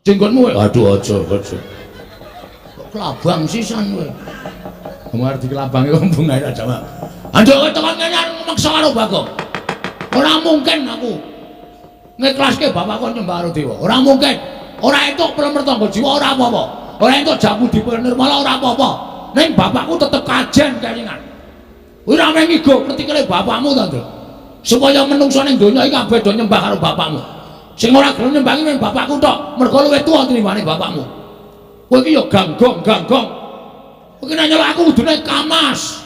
Jenggonmu aduh aja. Kelabang sisan kowe. Kemar dikelabangi ombong ae aja. Anduk kowe tekan kene maksa karo Bagong. Ora mungkin aku ngiklaske bapakku nyembah karo dewa. Ora mungkin. Ora entuk Pelemertangga Jiwa ora apa-apa. Ora entuk Jamu Dipa Nirmala ora apa-apa. Ning bapakku tetep kajen kelingan. Kowe ora mung ngigo ketikile bapakmu to, Nduk. Supaya menungso ning donya iki kabeh do nyembah karo bapakmu. Sing ora gelem nyembangi ning bapakku tok, mergo luwih tuwa tinimbane bapakmu. Kowe iki ya ganggong. Kowe nek nyelok aku kudune Kamas.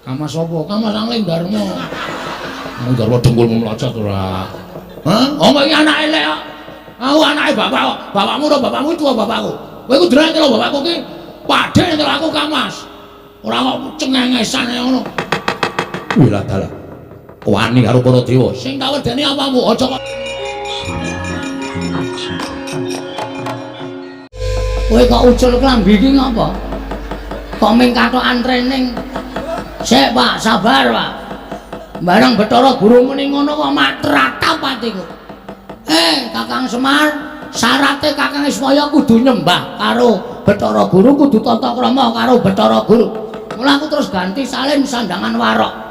Kamas apa? Kamas Angling Darma. Angling Darma dengkulmu mlacet ora. Hah? Omong iki anake lek kok. Aku anake bapak kok. Bapakmu to bapakmu tuwa bapakku. Kowe kudu nek nyelok bapakku ki padhe nek nyelok aku Kamas. Ora kok cengengesan ngono. Wih lah dalah. Wani karo para dewa. Sing tak wedeni apamu? Aja kok. Kowe kok ucul klambi iki ngapa? Kok ming katokan training? Sik, Pak, sabar, Pak. Bareng Bathara Guru muni ngono kok matratap atiku. Kakang Semar, syaraté Kakang Ismaya kudu nyembah karo Bathara Guru, kudu tata krama karo Bathara Guru. Mula aku terus ganti salin sandangan warok.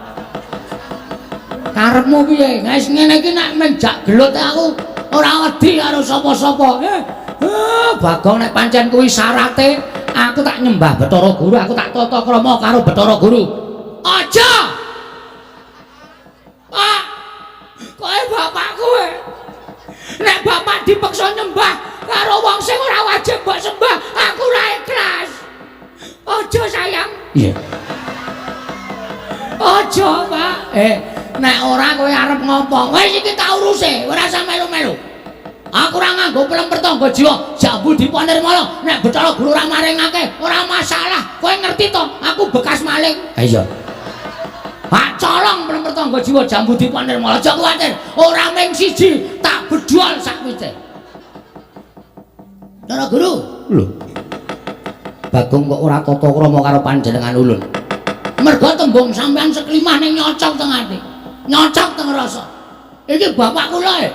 Karepmu piye? Wis ngene iki nek menjak gelut aku ora wedi karo sapa-sapa. Bagong nek pancen kuwi syaraté aku tak nyembah Bathara Guru, aku tak tata krama karo Bathara Guru. Aja. Pak, kowe bapakku kowe. Nek bapak dipaksa nyembah karo wong sing ora wajib mbok sembah, aku ora ikhlas. Aja sayang. Iya. Aja, Pak. Nek ora kowe arep ngopo? Wis iki tak uruse, ora usah melu-melu. Aku ora nganggo Pelemertangga Jiwa, Jamu Dipa Nirmala. Nek Bathara Guru ora maringake, ora masalah. Kowe ngerti to, aku bekas maling. Ha iya. Pak colong Pelemertangga Jiwa, Jamu Dipa Nirmala. Aja kuwatir, ora mung siji, tak bedol sakwise. Bathara Guru, lho. Bagong kok ora tata krama karo panjenengan ulun. Mergo tembung sampean seklimah ning nyocok teng ati. Nyocok teng rasa. Iki bapak kula.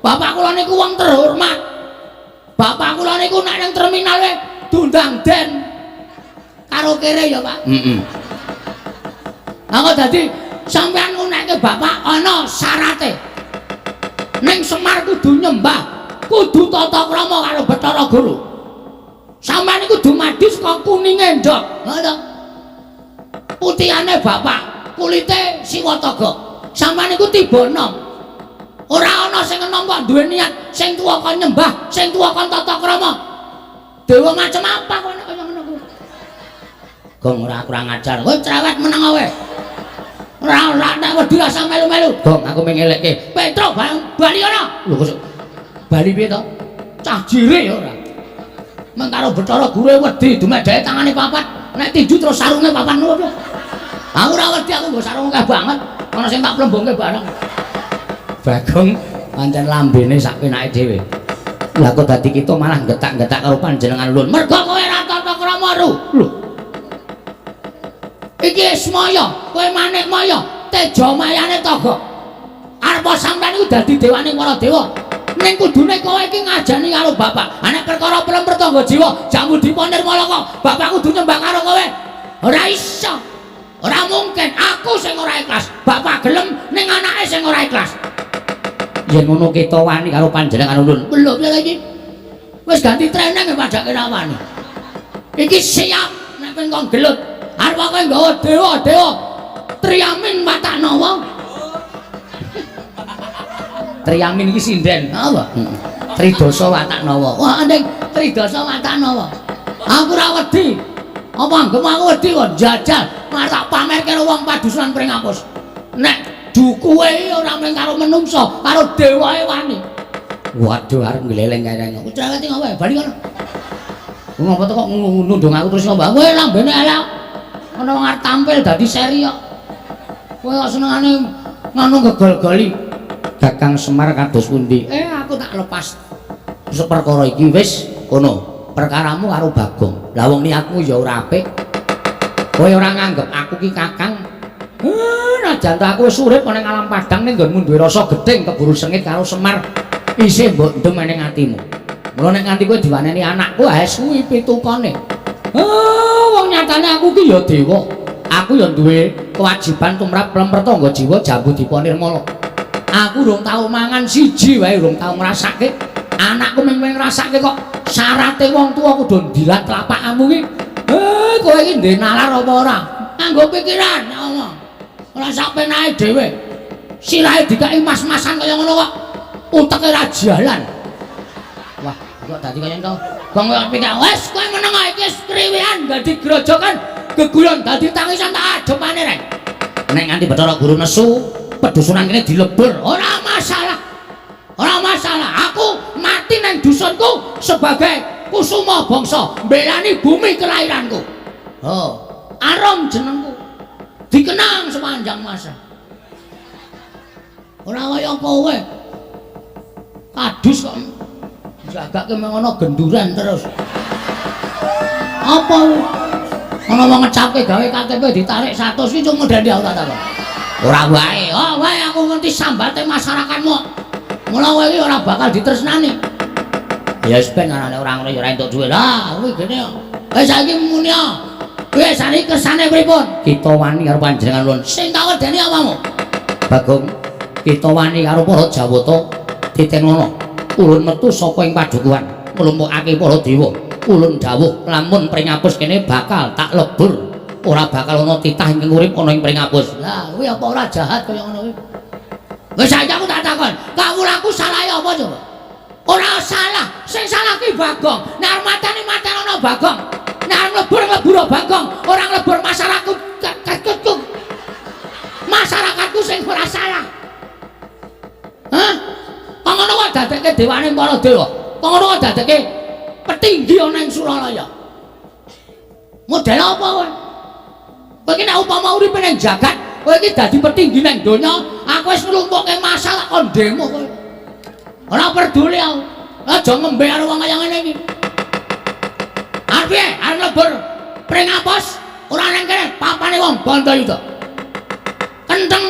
Bapak kula niku wong terhormat. Bapak kula niku nek nang terminal dundang den karo kere ya, Pak. Aku dadi sampean ngunekke bapak ana syarate. Ning Semar kudu nyembah, kudu tata krama karo Bathara Guru. Sampeyan iku kudu madi saka kuninge ndok. Ngono. Putihane bapak, kulite Siwataga. Sampeyan iku tiba enom. Ora ana sing enom kok duwe niat sing tuwa kon nyembah, sing tuwa kon tata krama. Dewa macem apa kowe nek kaya ngono kuwi? Gong ora kurang ajar. Kowe cerewet meneng kowe. Ora nek wedi rasa melu-melu. Gong aku mengelekke. Petro bali ana. Lho kok bali piye to? Cah jire ora. Men karo Bathara Guru wedi dumedheke tangane papat. Nek tinju terus sarunge papan ngono. Aku ora wedi aku nggo sarung akeh banget. Ana sing tak plembongke bareng. Bagong pancen lambene sak penake dhewe. Lah kok dadi kita malah getak-getak karo panjenengan ulun. Mergo kowe ora tata krama ru. Lho. Iki Ismaya, kowe Manik Maya, Teja Mayane Taga. Arep sampeyan iku dadi dewane para dewa. Ning kudune kowe iki ngajani karo bapak. Nek perkara Pelemertangga Jiwa, Jamu Dipa Nirmala kok bapak kudu nyembah karo kowe. Ora iso. Ora mungkin aku sing ora ikhlas. Bapak gelem ning anake sing ora ikhlas. Yen ngono kita wani karo panjenengan ulun. Lho piye iki? Wis ganti training ya padake ra wani. Iki siap nek ping kon gelut. Arep kowe nggawa dewa-dewa Triamin Watanawa. Triamin iki sinden. Apa? Tridasa Watanawa. Wah, ning Tridasa Watanawa. Aku ora wedi. Apa anggem aku wedi kok jajal malah tak pamerke karo wong padusan Pringapus. Nek dukuhe ora mung karo menungso, karo dewae wani. Waduh arep ngleleng-eleng. Aku cerewet ngopo wae, bali kono. Ngopo to kok nundung aku terus ngopo? Kowe lambene elek. Ana wong arep tampil dadi seri kok. Kowe kok senengane ngono gegol-goli. Kakang Semar kados pundi? Aku tak lepas. Seperkara iki wis kono. Perkaramu karo Bagong. Lah wong niatmu ya ora apik. Kowe ora nganggep aku ki Kakang. Najan aku wis urip ning alam padang ning nggonmu duwe rasa gedeng keburu sengit karo Semar. isih mbok ndem ning atimu. Mula nek nganti kowe diwaneni anakku ae suwi pitukane. Wong nyatane aku ki ya dewa. Aku ya duwe kewajiban tumrap prampertangga jiwa jambu dipa nirmala. Aku durung tau mangan siji wae, durung tau ngrasake. Anakku ming-ming ngrasake kok syarate wong tuwa kudu ndilat tlapakmu ki. Kowe iki ndek nalar apa ora? Nganggo pikiran, ngomong. Ora sak penae dhewe. Silahe dikai mas-masan kaya ngono kok. Uteke ra jalan. Wah, kok dadi kaya ngono. Bang kok pikir wis kowe meneng iki skriwean dadi grojokan geguyon dadi tangisan tak ademane rek. Nek nganti Bathara Guru nesu, pedusunan kene dilebur, ora masalah. Ora masalah. Aku mati nang dusunku sebagai kusuma bangsa, mbelani bumi kelahiranku. Oh, Arom jenengku. Dikenang sepanjang masa. Ora kaya kowe. Kadus kok jagake mengono genduran terus. Apa ana wong ngecapke gawe KTP ditarik 100 iki cuma dadi aku tak takon. Ora wae. Oh, wae aku ngerti sambate masyarakatmu. Mula kowe iki ora bakal ditresnani. Ya wis ben arane ora ngono ya ora entuk dhuwit. Lah, kuwi gene kok. Wis saiki muni yo. Wis saniki kersane pripun? Kita wani karo panjenengan nuwun. Sing tak wedeni apamu? Bagong, kita wani karo para Jawata ditenono. Ulun metu saka ing padukuhan, nglumpukake para dewa. Ulun dawuh lamun pringapus kene bakal tak lebur. Ora bakal ana titah ingkang urip ana ing pringapus. Lah, kuwi apa ora jahat kaya ngono kuwi? Wis saiki aku tak takon, kawulaku salah apa coba? Ora salah, sing salah ki Bagong. Nek matane ana Bagong. Nek nglebur Bagong, ora nglebur masyarakatku. Masyarakatku sing ora salah. Hah? Kok ngono kok dadekke dewane para dewa? Kok ngono kok dadekke petinggi ana ing Suralaya? Model apa kowe? Kowe iki nek upama uripe ning jagat, kowe iki dadi petinggi ning donya, aku wis nglumpukke masalah kon demo kowe. Ora peduli aku. Aja ngombe karo wong kaya ngene iki. Arep arep lebur pringapus ora nang kene papane wong Bandayuda. Kenteng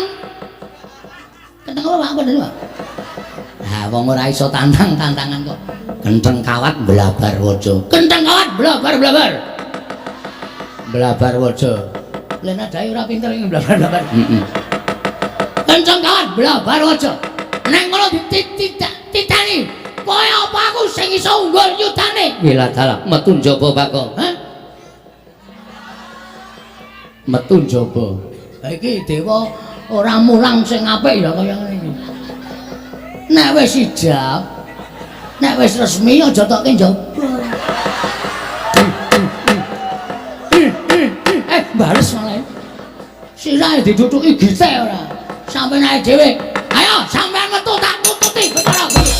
apa bener Pak? Nah, wong ora iso tantangan kok. Kenteng kawat blabar waja. Kenteng kawat blabar. Blabar waja. Lena dae ora pinter iki blabar. Kenteng kawat blabar waja. Nek ngono dititani, kowe apa aku sing iso unggul yudane? Wila dalah metu njaba Bagong. Hah? Metu njaba. Ha iki dewa ora mulang sing apik ya kaya ngene iki. Nek wis ijab, nek wis resmi aja tokke njaba. Bales malah. Sirahe ditutuki gite ora. Sampe naik dhewe. Ayo sampean metu tak tututi Bathara Guru.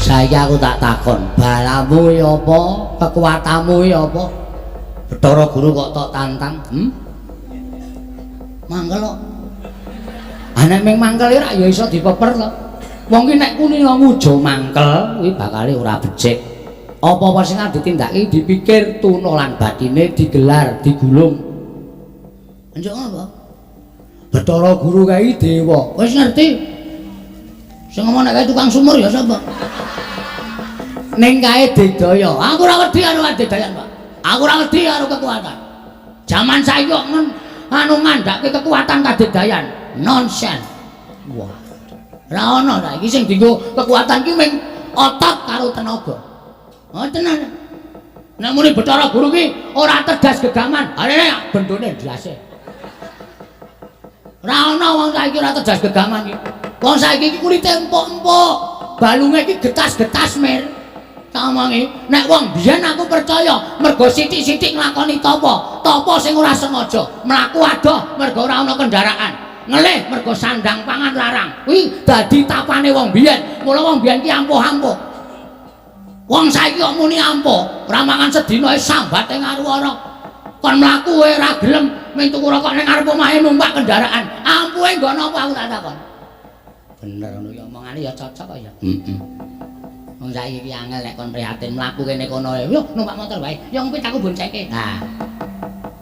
Saiki aku tak takon, balamu ya apa, kekuatanmu ya apa? Bathara Guru kok tok tantang, Mangkel kok. Nek ming mangkel ora ya iso dipeper to. Wong ki nek kuni nguja mangkel kuwi bakale ora becik. Apa-apa sing arep ditindakake dipikir tuna lan batine digelar, digulung. Enjuk apa? Bathara Guru kae dewa. Wis ngerti? Sing ngomong nek tukang sumur ya sapa? Ning kae Dedaya. Aku ora wedi karo Dedayan, Pak. Aku ora wedi karo kekuatan. Zaman saiki kok anu ngandhake kekuatan kadedayan. Nonsen. Wah. Ora ono ta iki sing dienggo kekuatan ki ming otot karo tenaga. Oh tenan. Nek muni Bathara Guru ki ora tegas gegaman. Arene bendone ndase. Ora ono wong saiki ora tegas gegaman iki. Wong saiki iki kulite empuk-empuk. Balunge iki getas-getas mir. Tak omongi, nek wong biyen aku percaya mergo sithik-sithik nglakoni tapa sing ora sengaja, mlaku adoh mergo ora ana kendaraan, ngelih mergo sandang pangan larang. Kuwi dadi tapane wong biyen. Mula wong biyen ki ampuh-ampuh. Wong saiki kok muni ampuh, ora mangan sedina wis sambate ngaruwara. kon mlaku kowe ora gelem ming tuku rokok ning ngarep omahe numpak kendaraan. Ampuhe nggo napa aku tak takon. Bener ngono ya omongane ya cocok kok ya. Heeh. Wong saiki iki angel nek kon prihatin mlaku kene kono yo numpak motor wae. Yo ngepit aku boncenge. Nah.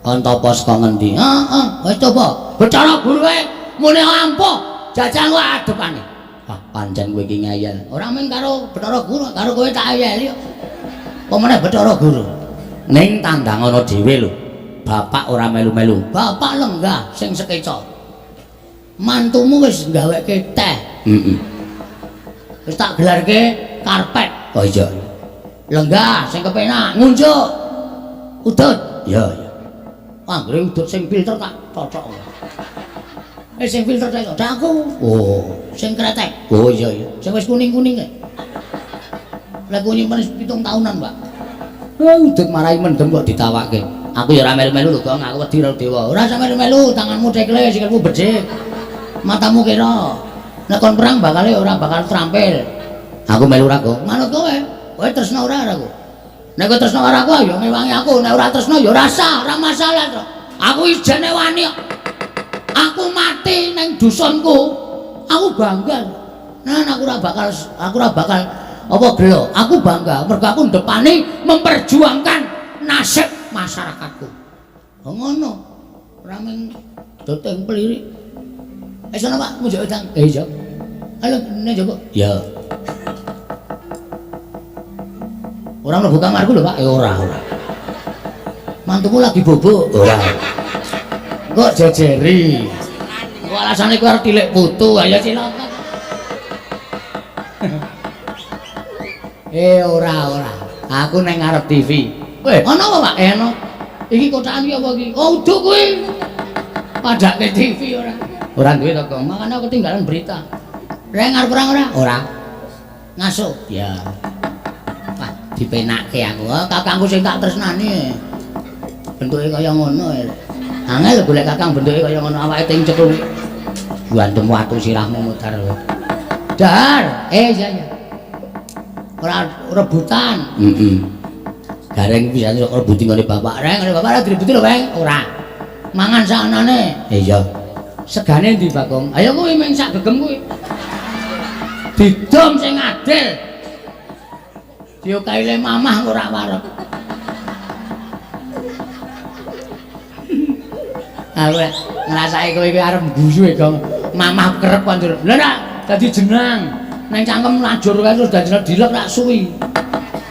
Kon topo saka ngendi? Heeh, wis coba. Becara guru wae mune ampuh. Jajal kok adepane. Wah, pancen kowe iki ngayal. Ora mung karo Bathara Guru, karo kowe tak ayeli yo. Apa meneh Bathara Guru. Ning tandangono dhewe lho. Bapak ora melu-melu. Bapak lenggah sing sekeca. Mantumu wis gaweke teh. Heeh. Wis tak gelarke karpet. Oh iya. Lenggah sing kepenak, ngunjuk. Udut. Iya, iya. Anggere udut sing filter tak cocok. Sing filter tak cocok aku. Oh, sing kretek. Oh iya iya. Sing wis kuning-kuning e. Lah kuning paling 7 tahunan, Pak. Udut marai mendem kok ditawake. Aku ya ora melu-melu lho, Gong. Aku wedi karo dewa. Ora usah melu-melu, tanganmu dekle, sikilmu becik. Matamu kira. Nek kon perang bakale ora bakal terampil. Aku melu ora, Gong. Manut kowe. Kowe tresno ora karo aku. Nek kowe tresno karo aku ya ngewangi aku, nek ora tresno ya ora sah, ora masalah to. Aku ijene wani kok. Aku mati ning dusunku. Aku bangga. Nah, aku ora bakal apa gelo. Aku bangga mergo aku ndepani memperjuangkan nasib masyarakatku. Oh ngono. Ora mung doteng pelirik. Sono Pak, munjuk utang. Iya. Halo, nek Joko. Ya. Ora mlebu kamarku lho, Pak. Ora. Mantumu lagi bobok. Ora. Kok jejeri. Kok alasane kowe arep tilik putu, ayo cilaka. Ora. Aku nang ngarep TV. Ana apa, Pak? Ana. Iki kotakan iki apa iki? Oh, uduk kuwi. Padake TV ora. Ora duwe to, Kong. Makane aku ketinggalan berita. Reng arep perang ora? Ora. Ngasuh. Ya. Wah, dipenake aku. Kakangku sing tak tresnani. Bentuke kaya ngono. Angel golek kakang bentuke kaya ngono awake ting cekung. Guantem watu sirahmu mutar. Dar. Iya. Ora rebutan. Heeh. Gareng bisa rebuti ngene bapak. Reng, ngene bapak ora direbuti lho, Bang. Ora. Mangan saknane. Iya. Segane ndi, Pak Kong? Ayo kuwi ming sak gegem kuwi. Didom sing adil. Diokahi le mamah ora warep. Aku ngrasake kowe iki arep guyu e, Kong. Mamah kerep kondur. Lha nak dadi jenang. Nang cangkem lajur kae terus dadi dilek tak suwi.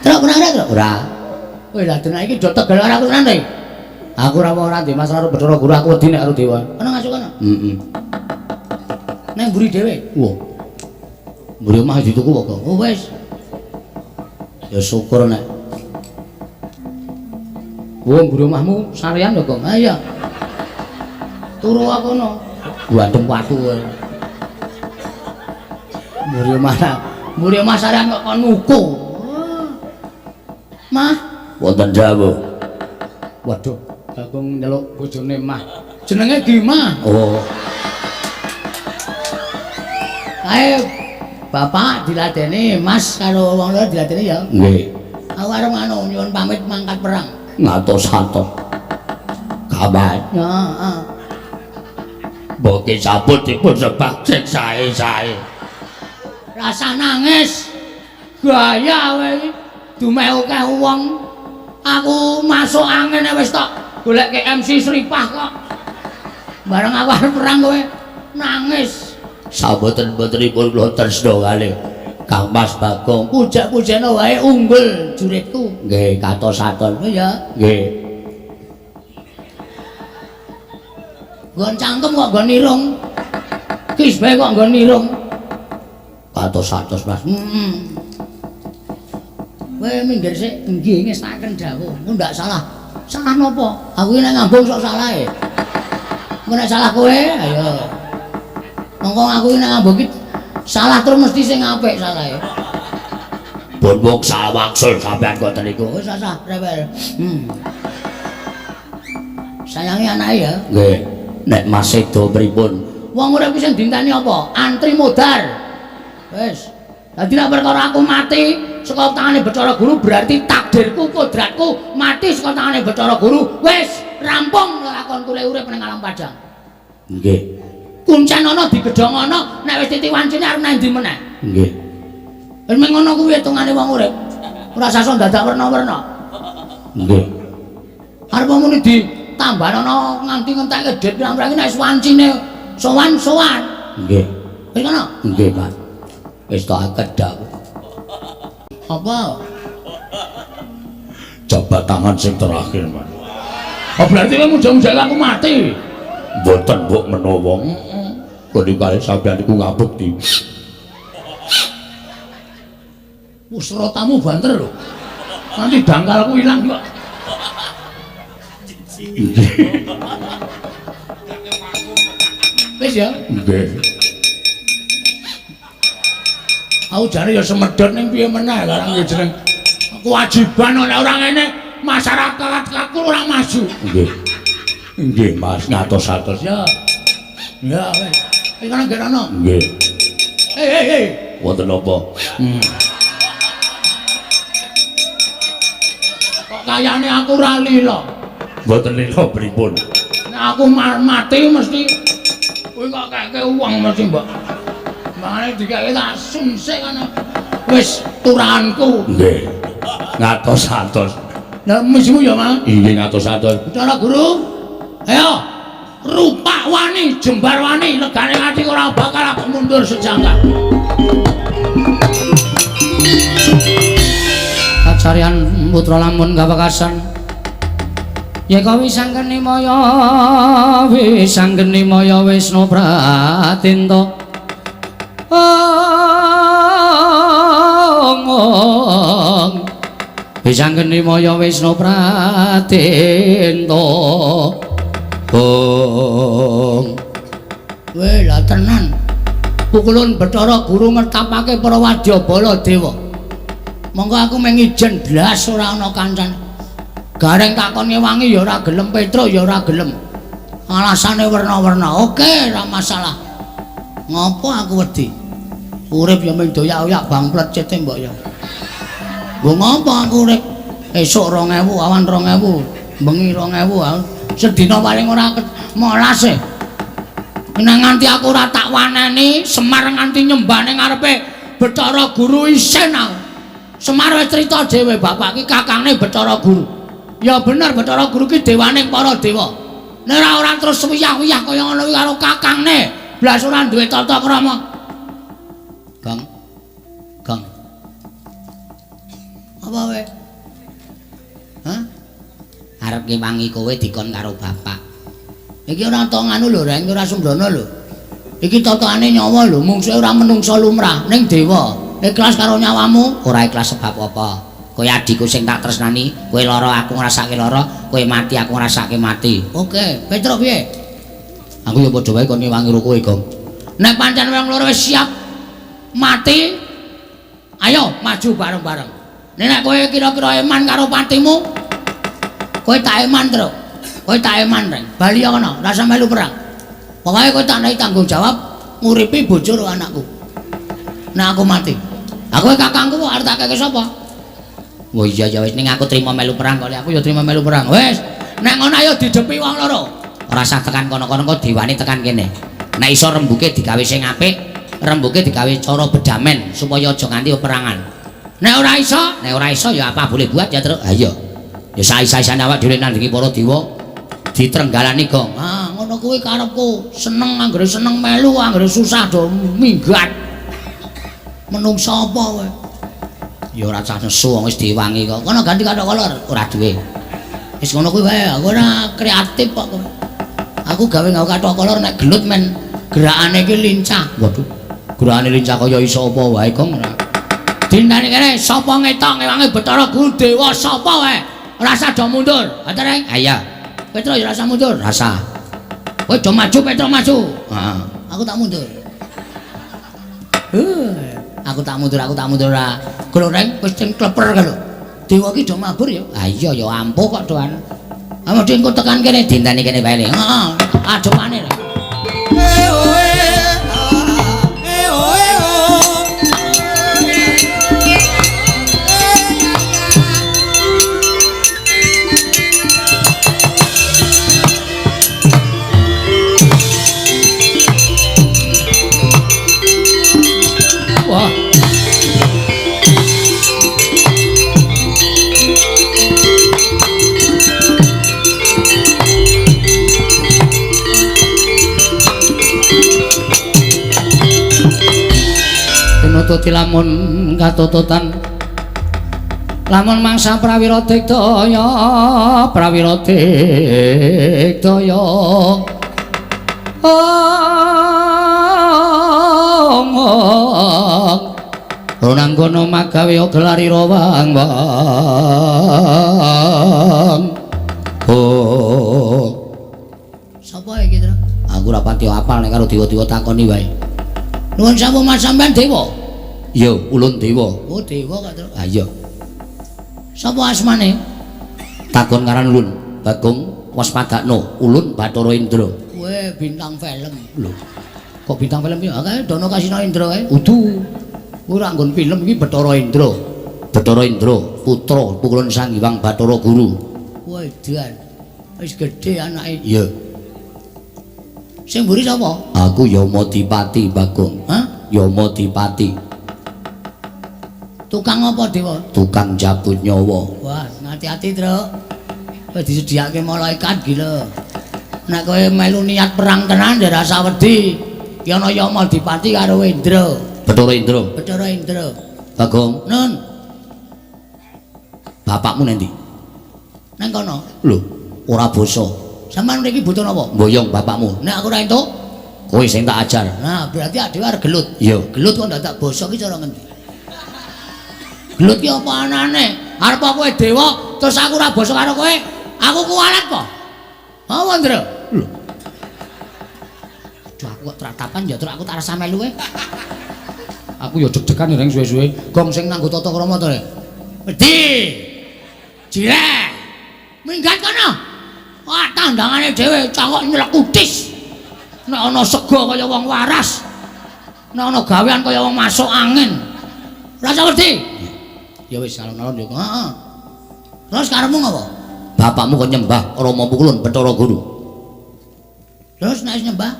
Truk ora truk? Ora. Kowe lha denak iki do tegel ora aku tenan to. Aku ora mau ora ndek masalah karo Bathara Guru, aku wedi nek karo dewa. Ana ngasuk kono? Heeh. Nang mburi dhewe. Wah. Mburi omah dituku kok. Oh wis. Ya syukur nek. Wong mburi omahmu sarean lho, Kong. Ha iya. Turu aku kono. Guantem watu kowe. Mburi omah sarean kok kon nuku. Mah, wonten jawu. Waduh. Bagong nyeluk bojone Mah. Jenenge Ki Mah. Oh. Kae bapak diladeni, Mas karo wong loro diladeni ya. Nggih. Aku arep anu nyuwun pamit mangkat perang. Ngatos-atos. Kabar. Heeh. Boke sabut dipun sebak sing sae-sae. Rasa nangis. Gaya kowe iki. Dumeh akeh wong. Aku masuk angin wis tok. Golek ke MC Sripah kok. Bareng aku arep perang kowe nangis. Saboten-botenipun kula tresna kalih Kang Mas Bagong. Pujak-pujana wae unggul juritku. Nggih, katos-atos ya. Nggih. Nggon cangkem kok nggon nirung. Kis bae kok nggon nirung. Katos-atos, Mas. Kowe minggir sik, nggih ngestaken dawuh. Ku ndak salah. Salah napa? Aku iki nek ngambung sok salah e. Engko nek salah kowe, ayo. Monggo aku iki nek ngambung iki salah terus mesti sing apik salahe. Pun wong salah waksul sampean kok niku. Wis sah rewel. Sayangi anake ya. Nggih. Nek Mas Sedo pripun? Wong urip iki sing dinteni apa? Antri modar. Wis. Dadi nek perkara aku mati saka tangane Bathara Guru berarti takdirku, kodratku mati saka tangane Bathara Guru. Wis. rampung lakon kule urip ning alam padang. Nggih. Kuncen ana digedhong ana, nek wis ditiwancine arep nang ndi meneh. Nggih. Wis mung ngono kuwi hitungane wong urip. Ora sasa dadak werna-werna. Nggih. Arep muni ditambah ana nganti ngentekke dit pirang-pirang nek wancine sowan-sowan. Nggih. Wis ngono? Nggih, Pak. Wis tak kedhak. Apa? Jabat tangan sing terakhir, Pak. Oh berarti kowe muja-muja aku mati. Mboten mbok menawa. Kok kali sampeyan iku ngabukti. Usrotamu banter lho. Nanti dangkalku ilang kok. Wis ya? Nggih. Aku jare ya semedhot ning piye meneh karang ya jeneng kewajiban nek ora ngene masyarakat aku ora maju. Nggih. Nggih, Mas, ngatos-atos Ya. Ya wis. Iki kan gerono. Nggih. Hei. Wonten apa? Kok kayane aku ora lila. Mboten lila pripun? Nek aku mati mesti kowe kok kakek uang mesti, Mbak. Makane dikake tak sungsik ana. Wis turahanku. Nggih. Ngatos-atos. Lah mismu ya, Mas? Inggih ngatos-atos. Cara Guru. Ayo. Rupak wani, jembar wani, legane ati ora bakal aku mundur sejangkah. Kacarian putra lamun gawakasan. Yeka wisanggeni maya, wisanggeni maya Wisnu Pratinta. Wisanggeni maya Wisnu Pratinta. Weh lah tenan. Pukulun Bathara Guru ngetapake para wadyabala dewa. Monggo aku mung ijen blas ora ana kancane. Gareng takon ngewangi ya ora gelem, Petro ya ora gelem. Alasane werna-werna. Oke, ora masalah. Ngopo aku wedi? Urip ya mung doyak-oyak bangplet cete mbok ya. Nggo ngopo aku urip? Esuk 2000, awan 2000, bengi 2000. Sedina paling ora 12 e. Nek nganti aku ora tak waneni, Semar nganti nyembah ning ngarepe Bathara Guru isin aku. Semar wis crita dhewe bapak ki kakangne Bathara Guru. Ya bener Bathara Guru ki dewaning para dewa. Nek ora terus wiyah-wiyah kaya ngono kuwi karo kakangne, blas ora duwe tata krama. Kang. Apa wae? Hah? Arep ngewangi kowe dikon karo bapak. Iki ora tonganu lho, Reng, ora sembrono lho. Iki tataane nyawa lho, mungsuhe ora menungsa lumrah, ning dewa. Ikhlas karo nyawamu, ora ikhlas sebab apa? Kowe adikku sing tak tresnani, kowe lara aku ngrasake lara, kowe mati aku ngrasake mati. Oke, Petro piye? Aku ya padha wae kon ngewangi karo kowe, Gong. Nek pancen wong loro wis siap mati, ayo maju bareng-bareng. Nek kowe kira-kira eman karo patimu, kowe tak eman, Tru. Kowe tak eman, Reng. Bali ya kono, ora usah melu perang. Pokoke kowe tak naik tanggung jawab nguripi bojo karo anakku. Nek aku mati. Aku kakangku kok arep tak keke sapa? Oh iya ya wis ning aku trima melu perang kok aku ya trima melu perang. Wis, nek ngono ayo didepi wong loro. Ora usah tekan kono-kono kok diwani tekan kene. Nek iso rembuke digawe sing apik, rembuke digawe cara bedamen supaya aja nganti peperangan. Nek ora iso ya apa boleh buat ya terus. Ha iya. Ya sae-saesane awak dhewe nandingi para dewa ditrenggalani, Gong. Ah, ngono kuwi karepku. Seneng anggere seneng melu, anggere susah do minggat. Menungsa apa kowe? Ya ora cah nesu wong wis diwangi kok. Kono ganti kathok kolor, ora duwe. Wis ngono kuwi wae, aku ora kreatif kok kowe. Aku gawe kathok kolor nek gelut men gerakane iki lincah. Waduh. Gerakane lincah kaya iso apa wae, Gong. Dintane kene sapa ngetok ngewangi Bathara Guru dewa sapa wae. Ora usah do mundur. Ngoten, Reng? Ha iya. Petro ya rasa mundur, rasa. Kowe do maju, Petro maju. Heeh. Aku tak mundur. Aku tak mundur ora. Gloreng wis sing kleper kan lho. Dewa ki do mabur ya. Ha iya ya ampuh kok doan. Ayo engko tekan kene dintani kene bae. Heeh. Ademane. Wah. Tinututi lamun katututan lamun mangsa prawira digdaya Ronanggono magawe gelari rawang sapa iki to aku ora pati apal nek karo dewa-dewa takoni wae nuwun sapa mas sampean dewa iya ulun dewa oh dewa kok terus ah iya sapa asmane takon ngaran ulun Bagong Waspadakna ulun Bathara Indra kowe bintang film lho kok bintang film ya kae Dono Kasino Indra kae udu ora nggon film iki Bathara Indra putra pukulun Sang Hyang Bathara Guru kowe edan wis gedhe anake iya sing mburi sapa aku Yamadipati Bagong hah Yamadipati tukang apa dewa tukang jabut nyawa wah hati-hati Truk kowe disediake malaikat gila nek kowe melu niat perang tenan ya rasa wedi ki ana Yamadipati karo Indra Bathara Indra Bagong nun bapakmu nanti nang kono lho ora basa sampean mriki butuh napa mboyong bapakmu nek aku ora entuk kowe sing tak ajar nah berarti adewe arep gelut iya gelut kok ndak tak basa ki cara ngendi gelut ki apa anane arep kowe dewa terus aku ora basa karo kowe aku kualat kok apa Ndra lho aduh aku kok tratapan ya terus aku tak rasa melu aku ya deg-degan ning suwe-suwe gong sing nganggo tata krama to wedi cilek minggat kono wah tandangane dhewe cakok nyelek kutis nek ana sego kaya wong waras nek ana gawean kaya wong masuk angin rasa wedi ya wis alon-alon yo heeh terus karepmu ngopo bapakmu kok nyembah Rama Pukulun Bathara Guru terus nek nyembah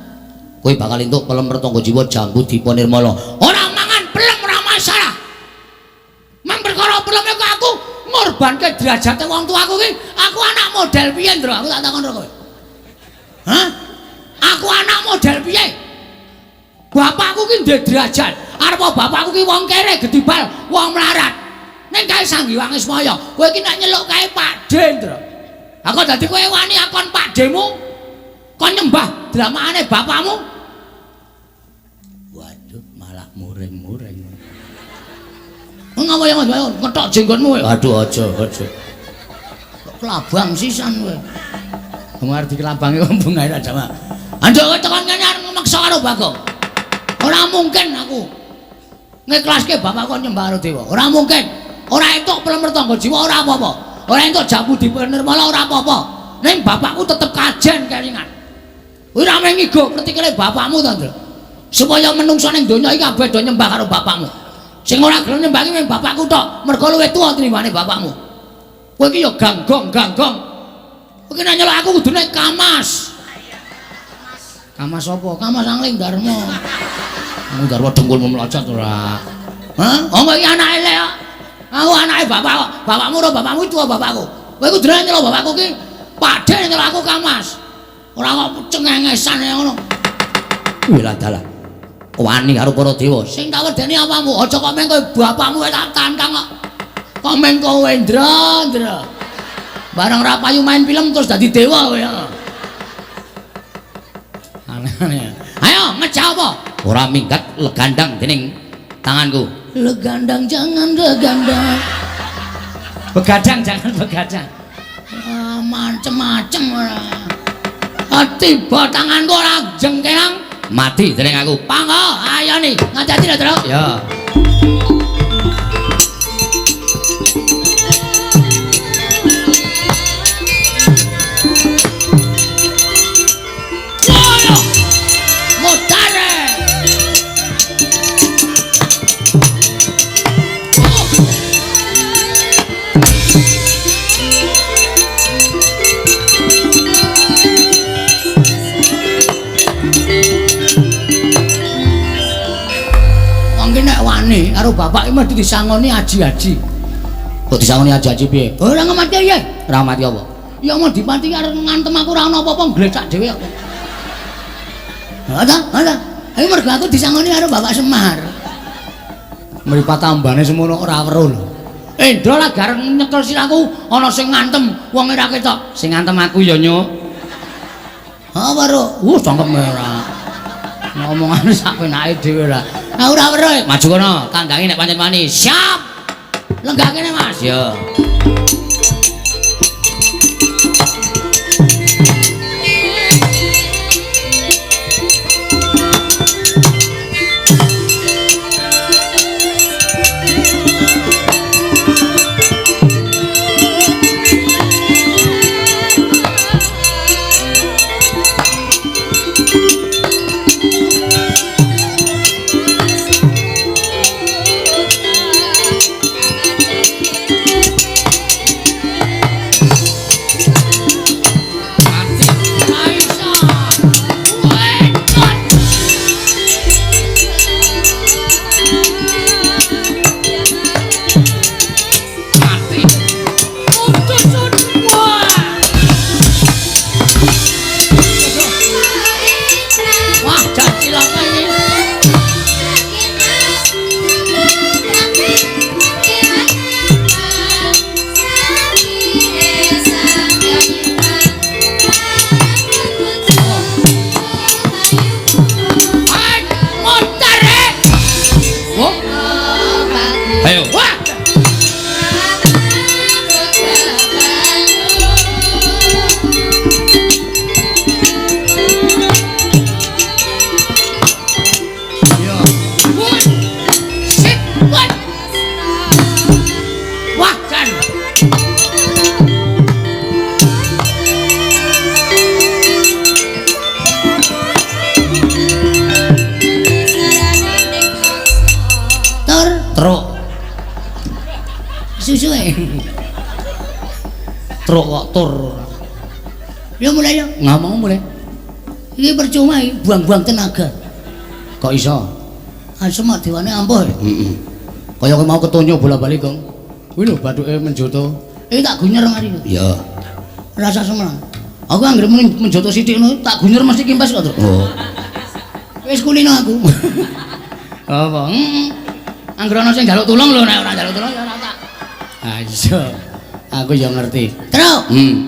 kowe bakal entuk pelem pertangga jiwa Jambu Dipa Nirmala ora mangan pelem ora masalah mang perkara peleme kok aku ngorbanke derajate wong tuaku ki aku anak model piye Ndro aku tak takon kowe hah aku anak model piye bapakku ki ndek derajat arep bapakku ki wong kere gedibal wong melarat ning kae Sang Hyang Ismaya kowe ki nek nyeluk kae Pakde Ndro aku dadi kowe wani akon Pakdemu kon nyembah dramane bapakmu waduh malah muring-muring ngapa ya Mas ketok jenggotmu kowe aduh aja kelabang sisan kowe wong arep dikelabangi wong bungae tak jama anduk kowe tekan kene arep memaksa karo Bagong ora mungkin aku ngiklaske bapakku nyembah karo dewa ora mungkin ora entuk pelem pertangga jiwa ora apa-apa ora entuk Jambu Dipa Nirmala ora apa-apa ning bapakku tetep kajen kelingan kowe ora mung ngigo kritikile bapakmu to Ndro supaya menungso ning donya iki kabeh do nyembah karo bapakmu sing ora gelem nyembah ki mung bapakku tok mergo luwih tuwa tinimbane bapakmu kowe iki ya ganggong kowe nek nyeluk aku kudune Kamas apa Kamas Angling Darma Darma dengkulmu melocot ora hah wong iki anake le aku anake bapakmu ora bapakmu tuwa bapakku kowe kudune nyeluk bapakku ki Pakde nyeluk aku Kamas ora kok cengengesan ngono wilah dalah wani karo para dewa sing tak wedeni apamu aja kok meng kowe bapakmu tak tantang kok meng kowe Ndra bareng ra payu main film terus dadi dewa kowe aneh-aneh ayo ngejak apa ora minggat legandang dening tanganku legandang jangan legandang begadang jangan begadang macem-macem ora tiba tanganku ora jengkeang mati dening aku panggo ayo nih ngajati lho Truk ya ki nek wani karo bapak iki mesti disangoni aji-aji. Kok disangoni aji-aji piye? Ora ngamati ya. Ora mati apa? Ya mau dipati arep ngantem aku ora ana apa-apa glecak dhewe kok. Ada. Ayo mergo aku disangoni karo Bapak Semar. Mripat tambane semono ora weruh lho. Endro lah gareng nyekel siraku ana sing ngantem wong ora ketok. Sing ngantem aku ya, Nyuk. Ha weruh. Cangkem ora. Ngomongane sak penake dhewe ora. Ah ora weruh. Maju kono, kandhange nek pancen wani. Siap. Lenggah kene Mas. Ya. Truk kok tur. Ya mulai ya. Ngomong mulai. Iki percuma iki buang-buang tenaga. Kok iso? Semak diwane ampuh. Heeh. Kaya kowe mau ketonyo bola-bali, Kong. Kuwi lho bathuke menjoto. Iki tak gunyer mari. Iya. Rasa semen. Aku anggere muni menjoto sithik ngono, tak gunyer mesti kimpes kok, Tru. Oh. Wis kulino aku. Apa? Anggere ana sing njaluk tulung lho, nek ora njaluk tulung ya ora tak. Ah iya. Aku ya ngerti. Tru.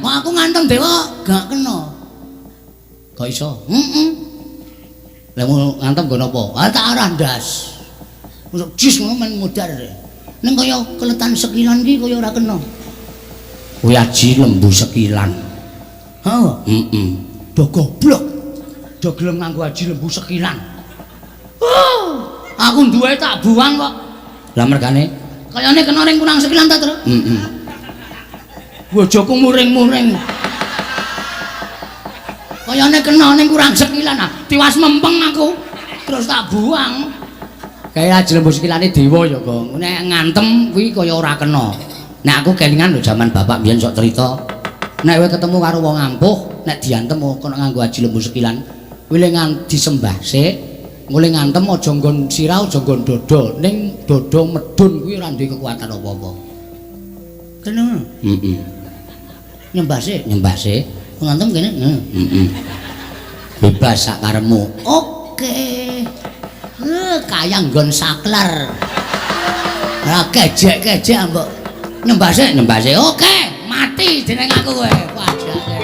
Kok aku ngantem dewa gak kena. Kok iso? Lah mau ngantem nggo napa? Ah tak arah ndas. Wis jis ngono men mudar. Ning kaya keletan sekilan iki kaya ora kena. Kuwi aji lembu sekilan. Ha? Do goblok. Do gelem nganggo aji lembu sekilan. Aku duwe tak buang kok. Lah mergane kayane kena ring kurang sekilan ta, Tru? Bojoku muring-muring. Kayane kena ning kurang sekilan ah. Tiwas mempeng aku. Terus tak buang. Kayak aji lembu sekilane dewa ya, Kong. Nek ngantem kuwi kaya ora kena. Nek aku kelingan lho jaman bapak biyen sok cerita. Nek kowe ketemu karo wong ampuh, nek diantem kena nganggo aji lembu sekilan, kuwi le disembah sik, ngule ngantem aja nggon sirah, aja nggon dodo. Ning dodo medun kuwi ora duwe kekuatan apa-apa. Kena. Nyembah sik. Ngantem kene. Bebas sak karepmu. Oke. Kaya nggon saklar. Ora kejek-kejek mbok. Nyembah sik. Oke, mati jeneng aku kowe. Wajake.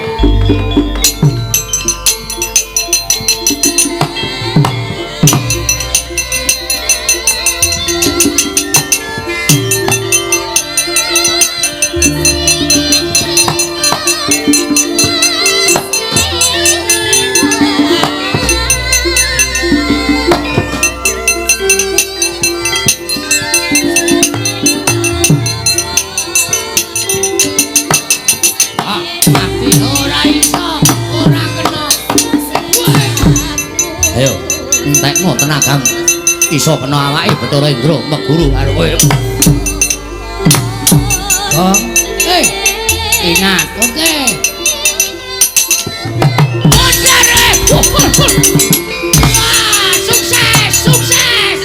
Entekmu tenagam iso kena awake Bathara Indra meguru karo kowe. Oh, ingat, oke. Modar, sukses.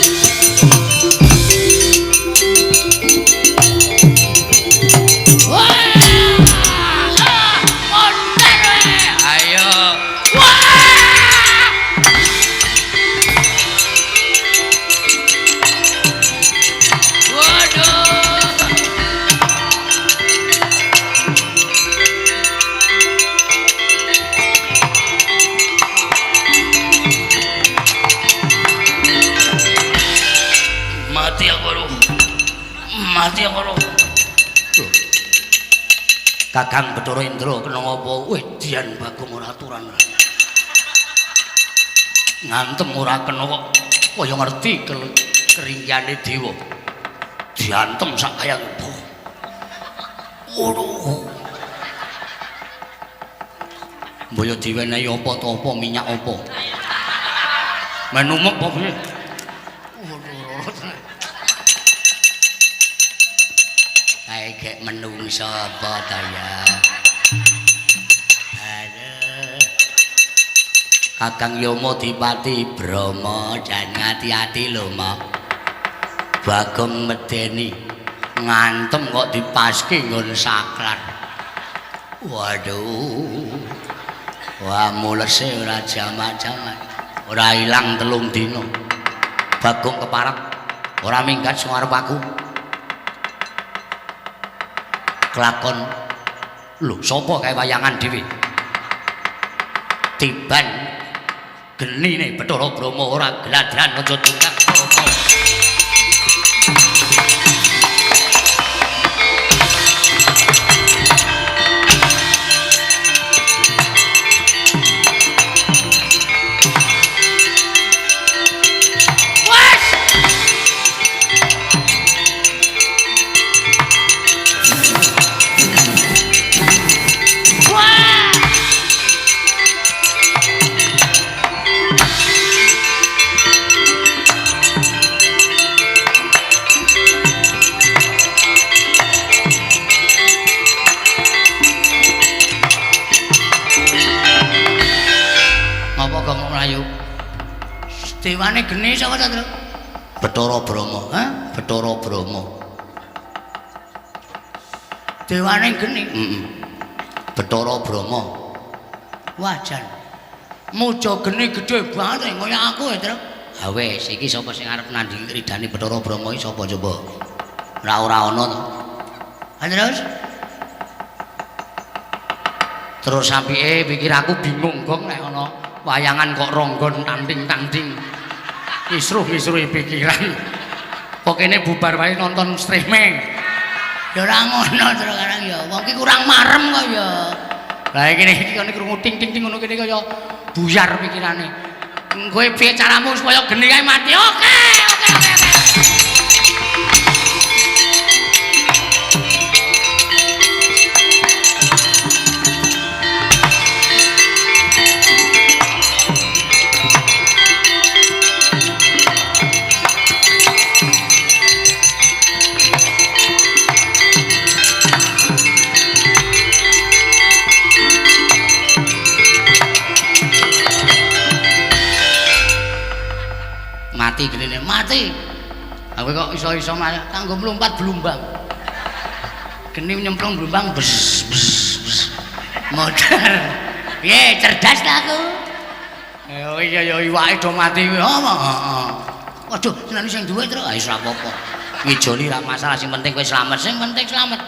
Mati aku lho. Mati aku lho. Kakang Bathara Indra kena apa? Weh, Dian Bagong ora aturan. Ngantem ora kena kok kaya ngerti keringkyane dewa. Diantem sak kaya apa. Waduh. Mbaya diwenehi apa to apa minyak apa. Menumek apa piye? Kae gek menungso apa ta ya. Aduh. Kakang Yama Dipati Brama jan ngati-ati lho, Mak. Bagong medeni ngantem kok dipaske nggon saklar. Waduh. Wah mulese ora jamak-jamak. Ora ilang 3 dina. Bagong keparat ora minggat sing arep aku. Kelakon lho sapa kae wayangan dhewe tiban genine Bathara Brahma ora gladran aja tungkak apa. Dewane geni sapa ta, Tru? Bathara Brahma, ha? Bathara Brahma. Dewane geni? Heeh. Bathara Brahma. Wajan. Muja geni gedhe banget kaya aku ya, Tru. Ha wis, iki sapa sing arep nandhingi ridane Bathara Brahma iki sapa coba? Ora ana to. Ha terus? Terus sampike pikir aku bingung gong nek ana wayangan kok ronggon tanding-tanding. Isruh-isruhi pikiran. Kok kene bubar wae nonton streaming. Ya ora ngono terus karang ya. Wong ki kurang marem kok ya. Lah iki kene krungu ting-ting ngono kene kaya buyar pikirane. Kowe piye caramu supaya geni kae mati? Oke. Mati genine mati. Aku kok iso-iso kanggo mlumpat blumbang. Geni nyemplung blumbang bes. Modal. Piye cerdas ta aku? Ya iya ya iwake do mati kuwi. Heeh. Waduh, senane sing duwe, Tru. Ah wis ora apa-apa. Ngijoli ra masalah, sing penting kowe slamet, sing penting slamet.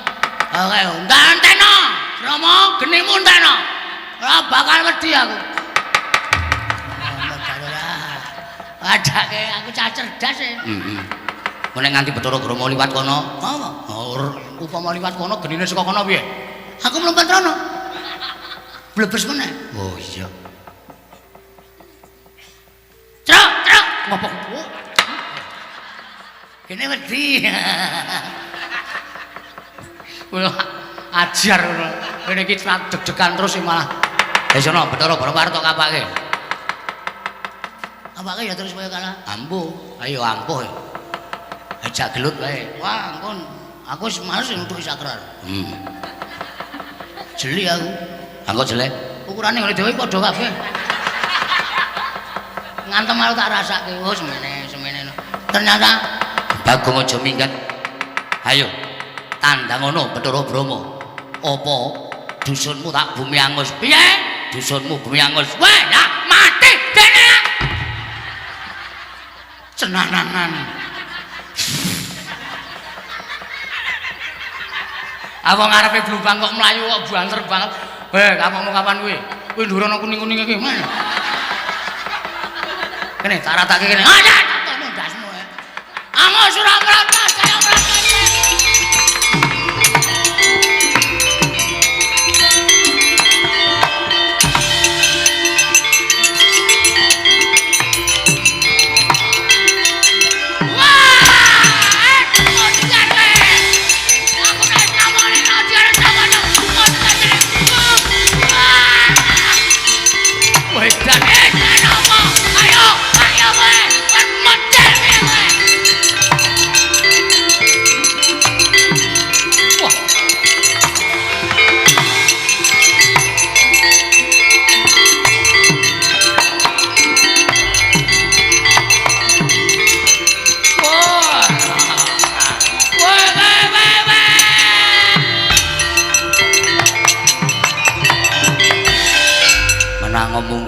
Oke, enteno. Rama genimu enteno. Ora bakal wedi aku. Adake aku cah cerdas e. Heeh. Nek nganti Bathara Brahma liwat kono, apa? Upama liwat kono genine saka kono piye? Aku mlumpat rono. Blebes meneh. Oh iya. Truk. Ngopo? Kene wedi. Kuwi ajar ngono. Kene iki deg-degan terus malah. Ya sono Bathara Brahma arep tok kapake. Apake ya terus kaya kalah. Ampuh. Ayo ampuh. Ajak gelut wae. Wah, ampun. Aku wis males nutuki sakrar. Jeli aku. Angko jelek. Ukurane ngene dhewe padha kabeh. Ngantem aku tak rasake. Oh, semene. Ternyata Bagong aja minggat. Ayo. Tandang ngono Bathara Brahma. Apa dusunmu tak bumi angus? Piye? Dusunmu bumi angus. Weh, ya mati dene. Cenanangan. Apa ngarepe blumbang kok mlayu kok banter banget. Kamu kapan kuwi? Kuwi ndurono kuning-kuning iki mana? Kene tak ratake kene. Aja, tono ndasmu. Angus ora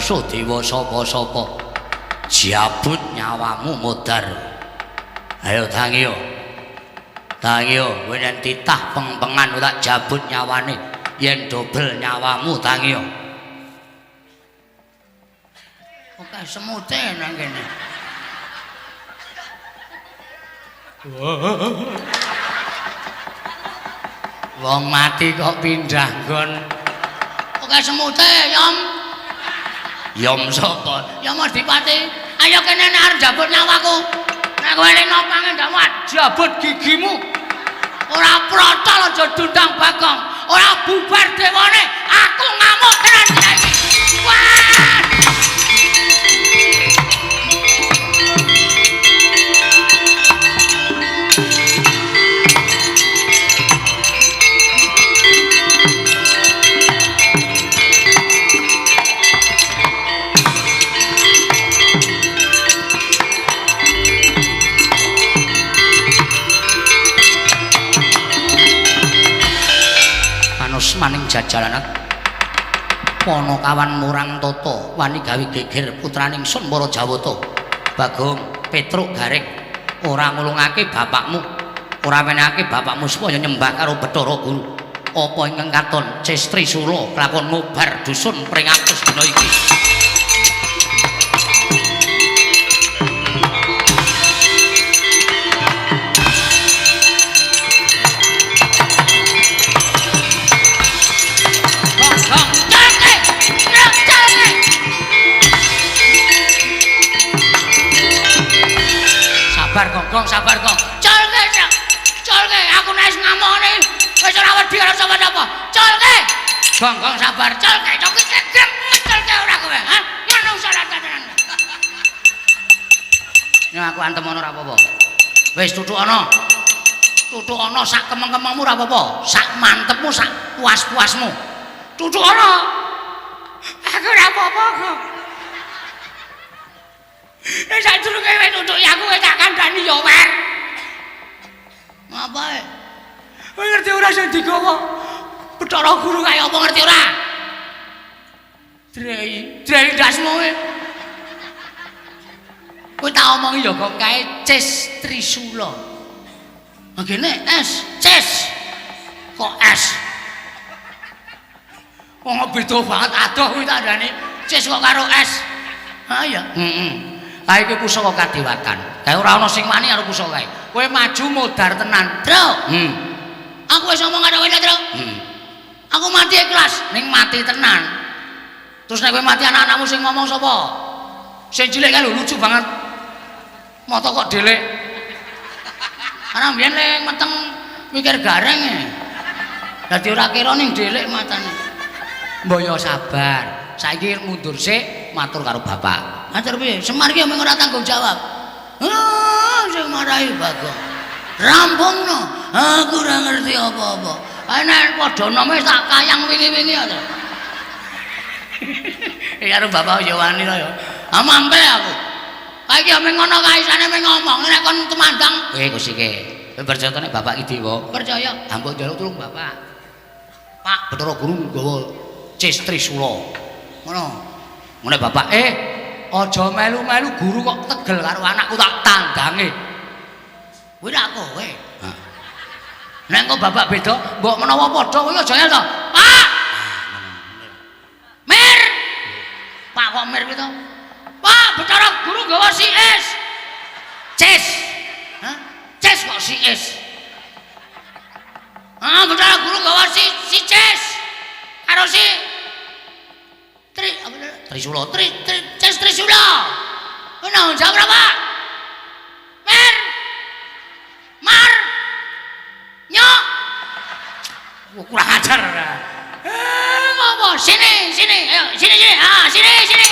bangsa dewa sapa-sapa jabut nyawamu modar. Ayo tangi yo. Tangi yo, kowe yen titah pengpengan tak jabut nyawane. Yen dobel nyawamu tangi yo. Oke semute nang kene. Wong mati kok pindah nggon. Oke semute, Yom. Yom sapa? Yom Adipati. Ayo kene nek arep jabut nyawaku. Nek kowe nopange ndak jabut gigimu. Ora protol aja dundang Bagong. Ora bubar dewane. Aku ngamuk tenan iki. Wah! Maning jajalanan Panakawan murang tata wani gawe geger putraning Sun para Jawata. Bagong Petruk Gareng ora ngulungake bapakmu, ora menehake bapakmu supaya nyembah karo Bathara Guru. Apa ingkang katon Cestri Sula kelakon ngobar dusun pringatus dina iki. Sabar kok. Colke, aku nek wis ngamoni wis ora wedi karo sapa-sapa. Colke. Gong sabar, colke ora kowe, ha? Ngono salah tenan. Ya aku antem ono ora apa-apa. Wis tutuk ana. Tutuk ana sak kemeng-kemengmu ora apa-apa. Sak mantepmu, sak puas-puasmu. Tutuk ana. Aku ora apa-apa kok. Nek sadurunge wis nutuki aku wis tak kandhani ya wer. Ngapa e? Kowe ngerti ora sing digawa Bathara Guru kaya apa ngerti ora? Drei dasmu kowe. Kowe tak omongi ya kok kae Cestri Sula. Ngene ces. Kok es? Wong beda banget adoh kuwi tak ndani. Ces kok karo es. Ha ya. Kae iki pusaka kadewatan. Kae ora ana sing wani karo pusaka kae. Kowe maju modar tenan, Tru. Aku wis ngomong karo kowe, Tru. Aku mati ikhlas, ning mati tenan. Terus nek kowe mati anak-anakmu sing ngomong sapa? Sing cilik kae lho lucu banget. Mata kok dhelek. Ana mbiyen le meteng mikir gareng e. Dadi ora kira ning dhelek matane. Mbok yo sabar. Saiki mundur sik matur karo bapak. Matur piye? Semar ki mung ora tanggung jawab. Sing marahi Bagong. Rampungno. Aku ora ngerti apa-apa. Nek padha nome tak kayang wingi-wingi aja. Ya karo bapak yo wani to yo. Mampe aku. Saiki mung ngono kaisane mung ngomong nek kon temandang. Gus iki. Kowe percaya nek bapak iki dewa? Percaya. Ambok njaluk tulung bapak. Pak Bathara Guru nggawa Cestri Sula. Ngono. Ngene bapak, aja melu-melu guru kok tegel karo anakku tak tandange. Kuwi rak kowe. Nek kok bapak beda, mbok menawa padha kowe aja ngel to. Pak. Mir. Pak kok mir kuwi to? Pak Bathara Guru nggawa si es. Ces. Hah? Ces kok si es. Bathara Guru nggawa si ces. Karo si Trisula, Cestri Sula. Ono jawab berapa? Mer. Mar. Nyok. Kurang ajar. Ngopo? Sini. Ayo, sini. Sini.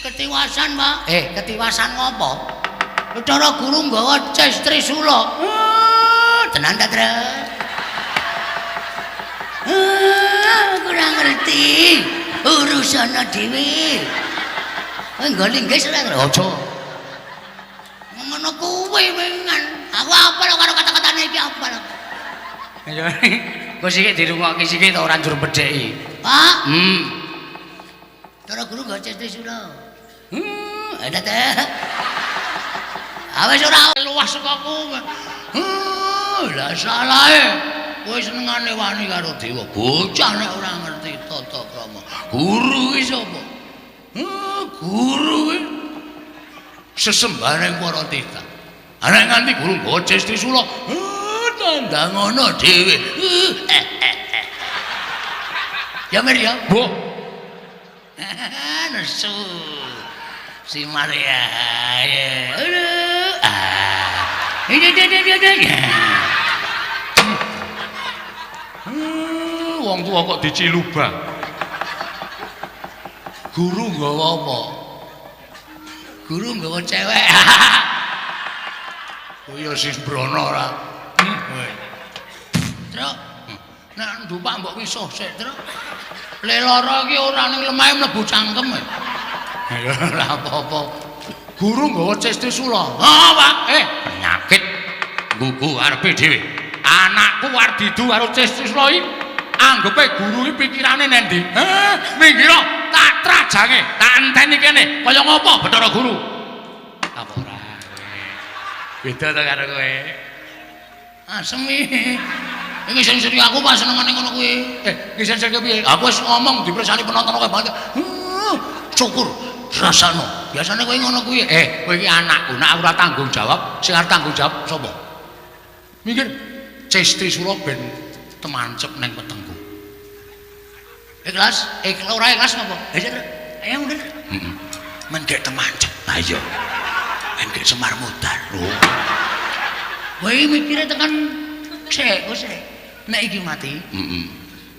Ketiwasan, Pak. Ketiwasan ngopo? Bathara Guru nggawa Cestri Sula. Tenan ta, Tru? kurang ngerti. Urusana dhewe. Engko linggis ora aja. Ngono kuwi wingan. Aku apal karo kata-katane iki apal. Ya kok sik dirungokke sik to ora njur bedheki. Pak. Cara guru gak cesti sura. Ada teh. Awes ora luwih saka kowe. Lah salahe. Kowe senengane wani karo dewa. Bocah nek ora ngerti tata krama. Guru iki sapa? Guru iki sesembaring para titah. Ana nganti guru nggo cesti sura. Tandang ngono dhewe. Ya Maria, Bu. Nesu. Si Maria. Wong tua kok dicilubah. Guru nggawa apa? Guru nggawa cewek. Oh ya sing brono ora. Truk. Nek ndupak mbok wisuh sik, Truk. Le lara iki ora ning lemahe mlebu cangkem. Ya ora apa-apa. Guru nggawa cesti sula. Pak. Penyakit nggugu arepe dhewe. Anakku arep didu karo cesti sula iki. Anggepe guru iki pikirane nendi? Minggir tak trajange, tak enteni kene. Kaya ngopo Bathara Guru? Apa ora? Beda to karo kowe. Asem iki. Iki sing seri aku pas senengane ngono kuwi. Iki sing piye? Aku wis ngomong dipersani penonton kowe banget. Syukur rasane. Biasane kowe ngono kuwi. Kowe iki anakku, nek ora tanggung jawab, sing arep tanggung jawab sapa? Mikir Cesti Sura ben temancep neng wetengku. Ikhlas? Ora ikhlas napa? Ayo bener. Men gek temancep. Lah iya. Men gek semar mudar. Kowe mikire tekan sik, wis sik. Nek iki mati,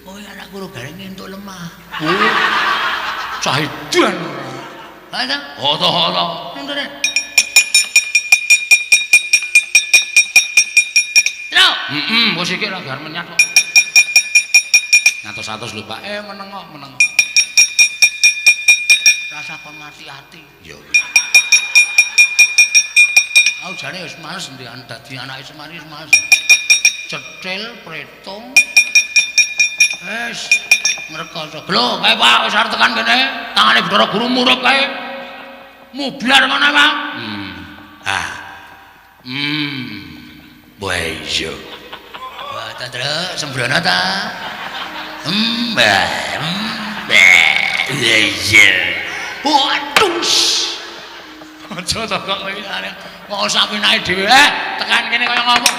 kowe anak guru gareng entuk lemah. Cahidan. Ada? Hoto-hoto. Ndene. Truk. Wis iki ra gar menyat kok. Ngatos-atos lho, Pak. Meneng kok, meneng. Rasa kon ngati-ati. Yo. Aku jane wis males ndek dadi anake Semari wis males. Cetil, pretung. Wes ngrekoso. Lho, kae Pak wis arep tekan kene. Tangane Bathara Guru murup kae. Mublar ngono, Pak. Boyo. Wah, ta Truk, sembrono ta. Waduh. Aja to kok kowe. Mau sapinake dhewe tekan kene kaya ngopo.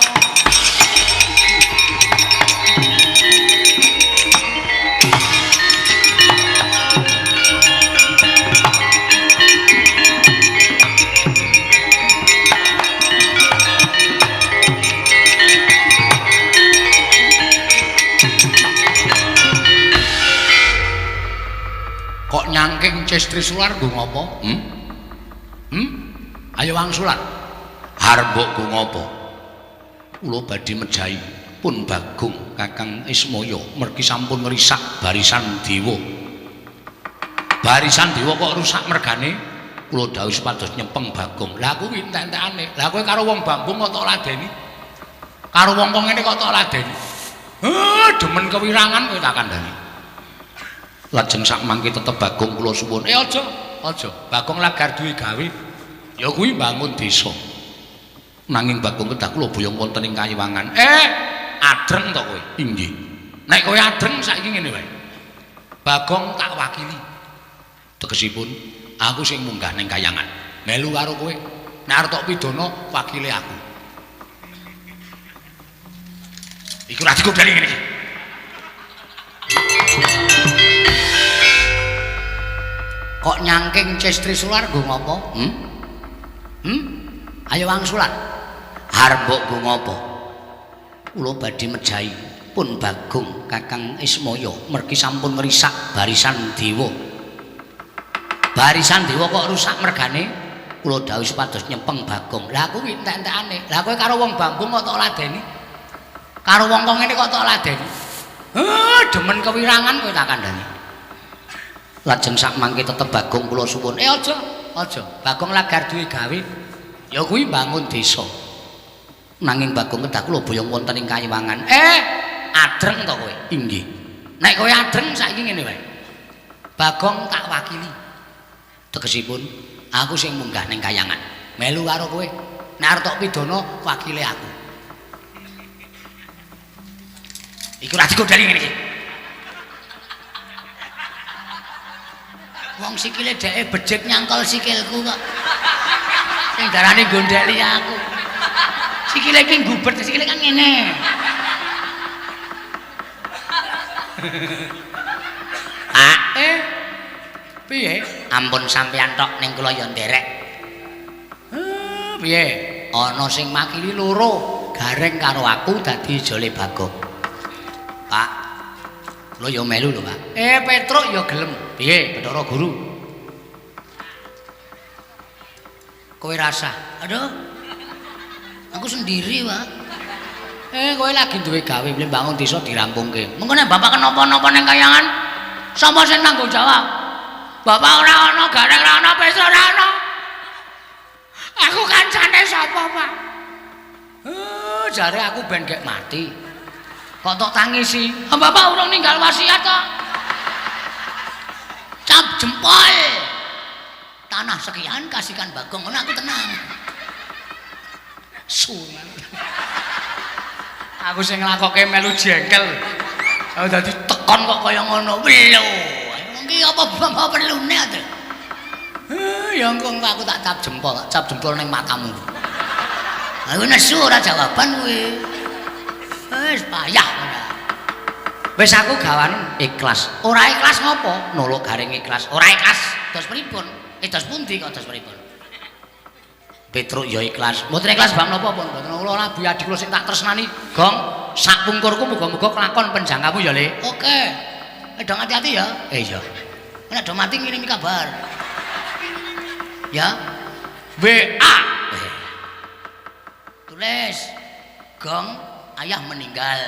Kok nyangking Cestri Sular nggo ngopo? Ayo wangsulan. Arep mbok nggo ngopo? Kula badhe mejahi pun Bagong Kakang Ismaya mergi sampun ngrisak barisan dewa. Barisan dewa kok rusak mergane? Kula dawuh supados nyempeng Bagong. Lah kuwi entek-entekane. Lah kowe karo wong Bambung kok tok ladeni? Karo wong kok ngene kok tok ladeni? Demen kewirangan kowe tak kandhani. Lajeng sak mangke tetep Bagong kula suwun. Aja. Bagong lagar duwe gawe. Ya kuwi bangun desa. Nanging Bagong kedah kula boyong wonten ing Kayiwangan. Adreng to kowe? Inggih. Nek kowe adreng saiki ngene wae. Bagong tak wakili. Tegesipun aku sing munggah ning Kayangan. Melu karo kowe. Nek arep tok pidana wakile aku. Iku ra digodhani ngene iki. Kok nyangking Cestri Sular nggo ngopo? Ayo wangsulan. Arep mbok nggo ngopo? Kula badhe mejahi pun Bagong Kakang Ismaya mergi sampun ngrisak barisan dewa. Barisan dewa kok rusak mergane? Kula dawuh supados nyempeng Bagong. Lah kuwi entek-entekane. Lah kowe karo wong Bambung kok tok ladeni? Karo wong kok ngene kok tok ladeni? Demen kewirangan kowe tak kandhani. Lajeng sak mangke tetep Bagong kula suwun. Aja. Bagong lagar duwe gawe. Ya kuwi bangun desa. Nanging Bagong kedah kula boyong wonten ing Kayiwangan. Adreng to kowe? Inggih. Nek kowe adreng saiki ngene wae. Bagong tak wakili. Tegesipun aku sing munggah ning Kayangan. Melu karo kowe. Nek arep tok pidana wakile aku. Iku ra digodali ngene iki. Wong sikile dheke bejek nyangkol sikilku kok. Sing darane gondeli aku. Sikile iki ngubet, sikile kan ngene. Piye? Ampun sampeyan tok ning kula ya nderek. Piye? Ana sing makili loro, Gareng karo aku dadi jole Bagong. Pak, kula ya melu lho, Pak. Petruk ya gelem. Piye, Bathara Guru? Kowe rasa? Aduh. Aku sendiri, Pak. Kowe lagi duwe gawe mbangun desa dirampungke. Mengko nek bapak kenapa-napa ning Kayangan, sapa sing tanggung jawab? Bapak ora ana, Gareng ora ana, Petruk ora ana. Aku kancane sapa, Pak? Jare aku ben gek mati. Kok tok tangisi? Bapak urung ninggal wasiat kok. Cap jempol. Tanah sekian kasihkan Bagong, ngono aku tenang. Sungan. Aku sing nglakoke melu jengkel. Aku dadi tekon kok kaya ngono. Welo. Iki apa bapak perlune ate? Ya engko aku tak cap jempol ning matamu. Aku nesu ora jawaban kuwi. Wis payah ora. Wis aku gawan ikhlas. Ora ikhlas ngopo? Nuluk Gareng ikhlas. Ora ikhlas. Dos pripun? Dos pundi kok dos pripun? Petruk ya ikhlas. Mboten ikhlas bang napa pun. Mboten kula ora bu adik kula sing tak tresnani. Gong, sak pungkurku muga-muga kelakon penjangkamu ya, Le. Oke. Dong hati-hati ya. Iya. Nek do mati ngirimi kabar. Ya. WA. Tulis. Gong, ayah meninggal.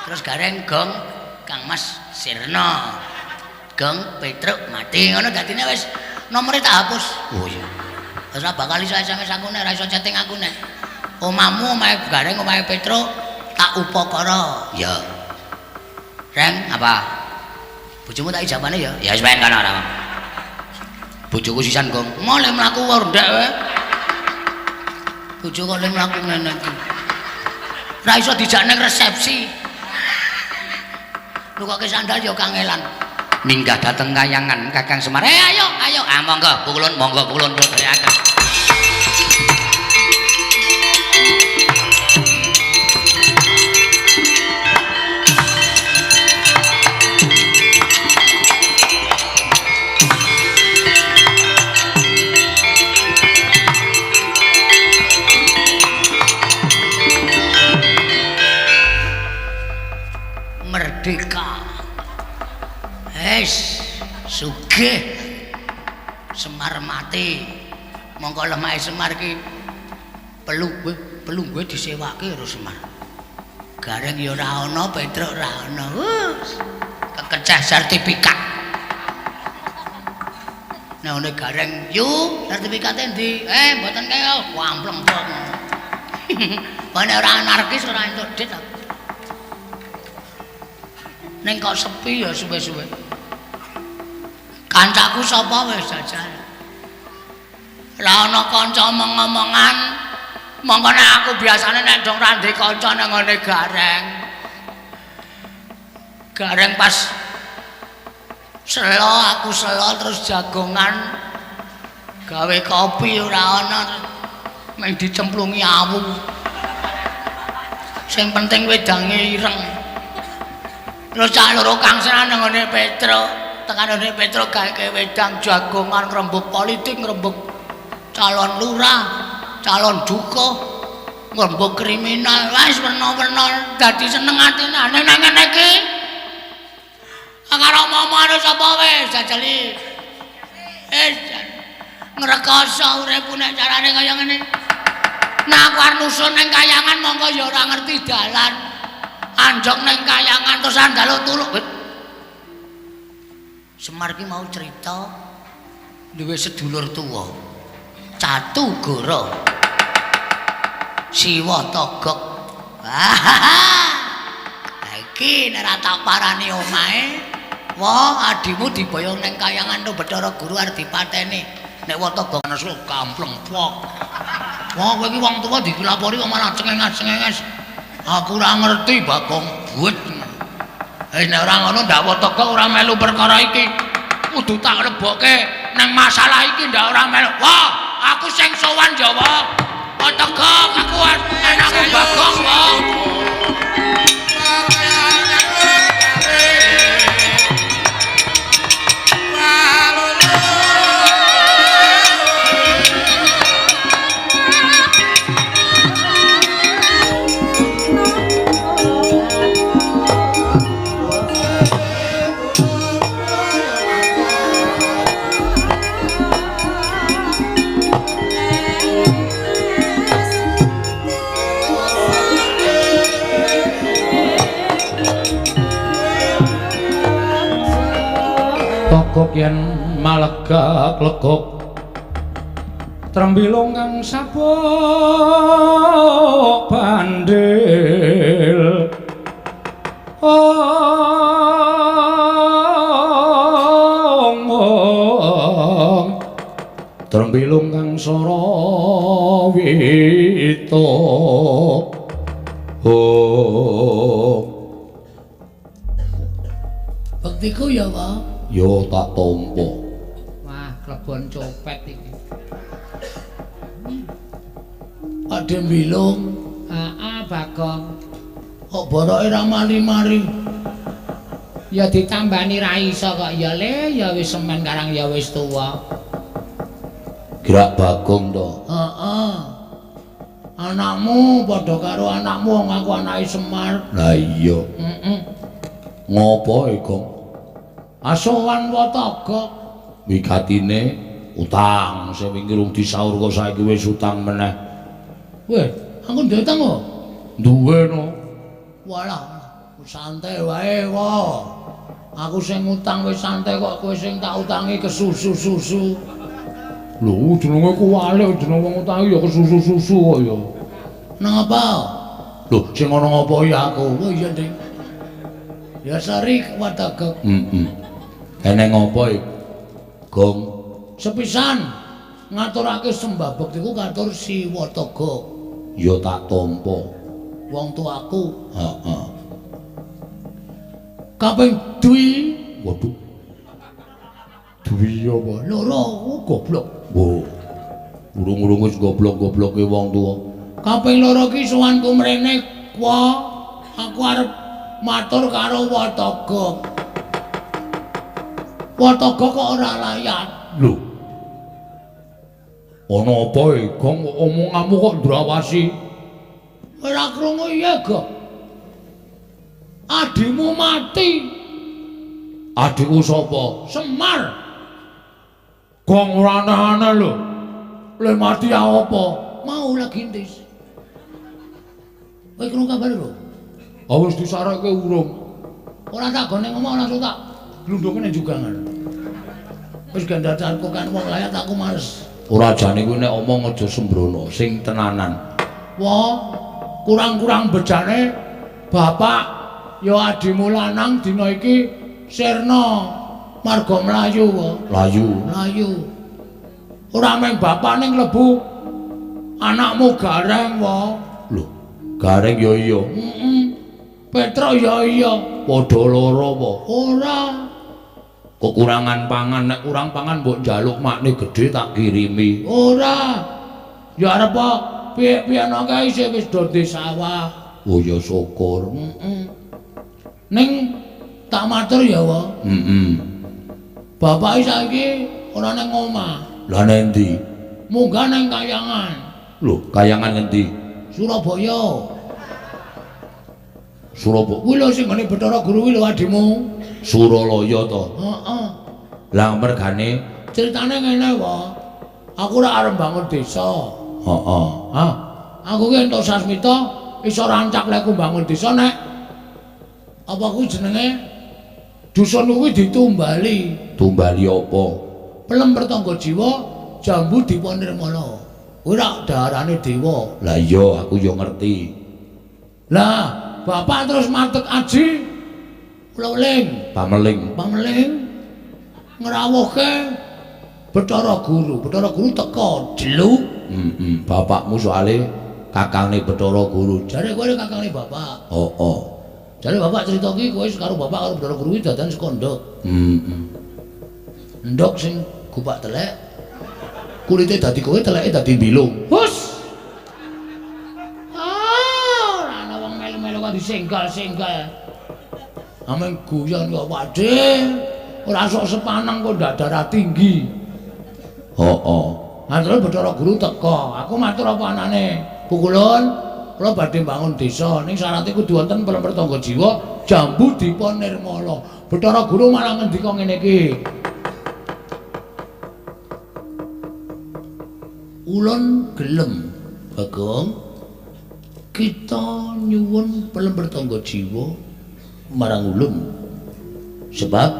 Terus Gareng Gong, Kang Mas Sirna. Gong Petruk mati. Ngono dadine wis nomore tak hapus. Oh iya. Ora bakal iso SMS aku nek ora iso chatting aku nek. Omahmu omahe Gareng omahe Petruk tak upakara. Ya. Reng apa? Bojomu tak ijabane ya. Ya wis ben kana ora. Bojoku sisan Gong. Mole mlaku ndek wae. Bojo kok le mlaku ngene iki. Ora iso dijak ning resepsi. Lu kok sandal ya kangelan. Minggah dateng Kayangan Kakang Semar. Ayo. Monggo pukulun dhereaken. Merdeka. Sugih Semar mati. Monggo lemahe Semar ki pelungguhe disewake karo Semar. Gareng ya ora ana, Petruk ora ana. Kekecah sertifikat. Nah ngene Gareng, "Yu, sertifikate ndi?" Mboten kaya wampleng-pleng. Bane ora anarkis ora entuk dit. Ning kok sepi ya suwe-suwe. Kancaku sapa wis jajan. Lah ana kanca omong-omongan, mongko nek aku biasane nek dong randhe kanca nang ngene Gareng. Gareng pas aku selo terus jagongan gawe kopi ora ana mung dicemplungi awu. Sing penting wedange ireng. Terus cah loro kangsenan nang ngene Petruk. Tekanane Petruk gawe wedang jagongan ngrembug politik, ngrembug calon lurah, calon dukuh, ngrembug kriminal. Wis werna-werna dadi seneng atine nang ngene iki. Karo momone sapa wis jajali. Ngrekoso uripku nek carane kaya ngene. Nah aku arep nusun ning Kayangan monggo ya ora ngerti dalan. anjok ning kayangan terus andalo tuluk. Semar ki mau cerita duwe sedulur tuwa. Catu Goro. Siwa Togok. Iki nek ora tak parani omahe, wah adimu diboyong ning kayangan to Bathara Guru arep dipateni. Nek Watogok ana sok kampleng pok. Wah kowe iki wong tuwa dilapori kok malah cengenges-cengenges. Aku ora ngerti Bagong buet. Nek ora ngono ndak Watogok ora melu perkara iki. Kudu tak lebokke nang masalah iki ndak ora melu. Wah, aku sing sowan Jawa. Watogok aku anakmu Bagong wong. Togok yen malegak legok trembilung kang sabok bandil ong trembilung kang sarawita Bektiku ya, Pak. yo tak tampa. Wah, klebon copet iki. Ade mbilung, Bagong. kok boroke ra mari-mari. Ya ditambani ra iso kok ya le, ya wis semen karang ya wis tuwa. Gerak Bagong to. Heeh. Anakmu padha karo anakmu wong aku anake Semar. Lah iya. Heeh. Ngopo iku? Asowan Watogok. Wigatine utang sing wingi rung disaur kok saiki wis utang meneh. Weh, aku duwe utang kok. Duwe no. Walah, santai wae wae. Aku sing utang wis santai kok kowe sing tak utangi kesusu-susu. Lho, jenenge ku wale jeneng wong utang ya kesusu-susu kok ya. Nang apa? Lho, sing ngono ngopo ya aku? Oh iya, Ding. Ya Sarik Watogok. Eneng ngopo iki? Gong Sepisan ngaturake sembah bekti ku katur si Watogok. ya tak tampa. Wong tuaku. Heeh. Kaping dwi Waduh. Duwi apa? loro goblok. Wo. Urung-urung wis goblok-gobloke wong tuwa. Kaping loro ki sowanku mrene kwa aku arep matur karo Watogok. Watogok kok ora layan. Lho. Ana apa iki? Gong omonganmu kok ndrawasi? Ora krungu iya, Gok. Adimu mati. Adikku sapa? Semar. Gong ora aneh-aneh lho. Le mati apa? Mau lagi ntis. Kowe krungu kabar lho? Awis disareke urung. Ora tak gone ngomong langsung tak glundungane jugangan. Wis gandatanku kan wong layak aku males. Ora jane kuwi nek omong aja sembrono, sing tenanan. Wah, kurang-kurang bejane bapak ya adimu lanang dina iki sirna marga mlayu wae. Layu. Mlayu. Ora mung bapane mlebu anakmu Gareng wae. Lho, Gareng ya iya. Heeh. Petruk ya iya. Padha lara apa? Ora. Kekurangan pangan, nek kurang pangan mbok njaluk makne gedhe tak kirimi. Ora. Ya arep piye-piye nang kae isih wis do di sawah. Oh ya syukur. Heeh. Ning tak matur ya wae. Heeh. Bapak saiki ora nang omah. Lah nendi? Munggah nang kayangan. Lho, kayangan ngendi? Surabaya. Surabaya. Kuwi lho sing ngene Bathara Guru kuwi lho adimu. Suralaya to. Heeh. Lah mergane Ceritane ngene wae. Aku ora arep bangun desa. heeh. Hah? Aku ki entuk sasmita iso rancak lek bangun desa nek Apa kuwi jenenge dusun kuwi ditumbali. Tumbali apa? Pelem pertangga jiwa jambu dipa nirmala. Kuwi rak daharane dewa. Lah iya aku yo ngerti. Lah, bapak terus matek aji weling. Pameling ngrawuhke Bathara Guru. Bathara Guru teka jeluk. Bapakmu soalé kakangne Bathara Guru. Jare kowe kakangne bapak. Oh. Jare bapak cerita ki kowe karo bapak karo Bathara Guru iki dadan sekondok. Ndok sing gupak telek. Kulite dadi kowe teleke dadi bilung. Hus. Ora ana wong melu-melu kok disenggal-senggal. Ameng guyon kok padhe. Ora sok sepanang kok ndak darah tinggi. Nah terus Bathara Guru teka. Aku matur apa anane? Pukulun, kula badhe bangun desa. Ning syaraté kudu wonten pelem pertangga jiwa, jambu dipa nirmala. Bathara Guru malah ngendika ngene iki. Ulun gelem, Bagong, kita nyuwun pelem pertangga jiwa marang ulun. Sebab